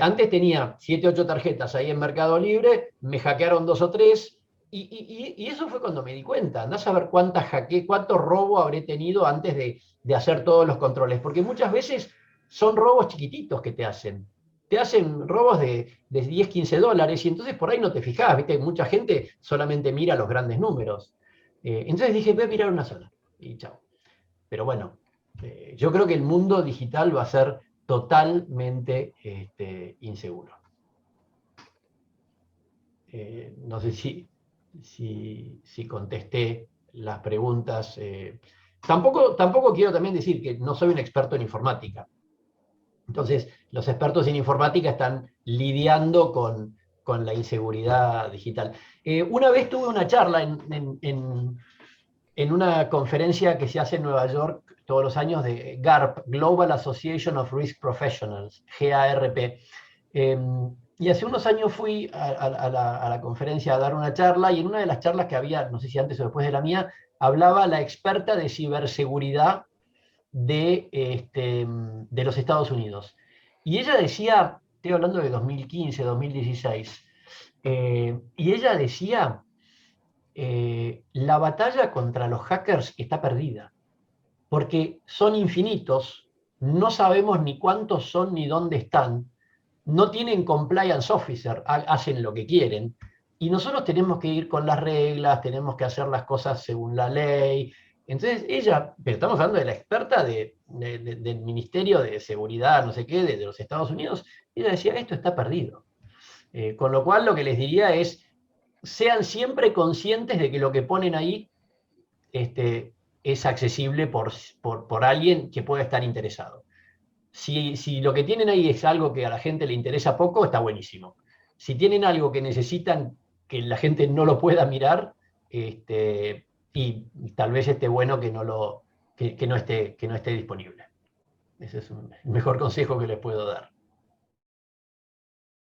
Speaker 2: Antes tenía 7 8 tarjetas ahí en Mercado Libre, me hackearon 2 o 3, y eso fue cuando me di cuenta. Andás a ver cuánto robo habré tenido antes de hacer todos los controles, porque muchas veces son robos chiquititos que te hacen. Te hacen robos de 10, 15 dólares, y entonces por ahí no te fijás, ¿viste? Mucha gente solamente mira los grandes números. Entonces dije, voy a mirar una sola, y chao. Pero bueno, yo creo que el mundo digital va a ser totalmente inseguro. No sé si contesté las preguntas. Tampoco quiero también decir que no soy un experto en informática. Entonces, los expertos en informática están lidiando con la inseguridad digital. Una vez tuve una charla en una conferencia que se hace en Nueva York todos los años de GARP, Global Association of Risk Professionals, GARP. Y hace unos años fui a la conferencia a dar una charla, y en una de las charlas que había, no sé si antes o después de la mía, hablaba la experta de ciberseguridad de los Estados Unidos. Y ella decía, estoy hablando de 2015, 2016, y ella decía, la batalla contra los hackers está perdida, porque son infinitos, no sabemos ni cuántos son ni dónde están, no tienen compliance officer, hacen lo que quieren, y nosotros tenemos que ir con las reglas, tenemos que hacer las cosas según la ley. Entonces ella, pero estamos hablando de la experta del Ministerio de Seguridad, no sé qué, de los Estados Unidos, ella decía, esto está perdido. Con lo cual lo que les diría es, sean siempre conscientes de que lo que ponen ahí es accesible por alguien que pueda estar interesado. Si lo que tienen ahí es algo que a la gente le interesa poco, está buenísimo. Si tienen algo que necesitan que la gente no lo pueda mirar, y tal vez esté bueno que no esté disponible. Ese es el mejor consejo que les puedo dar.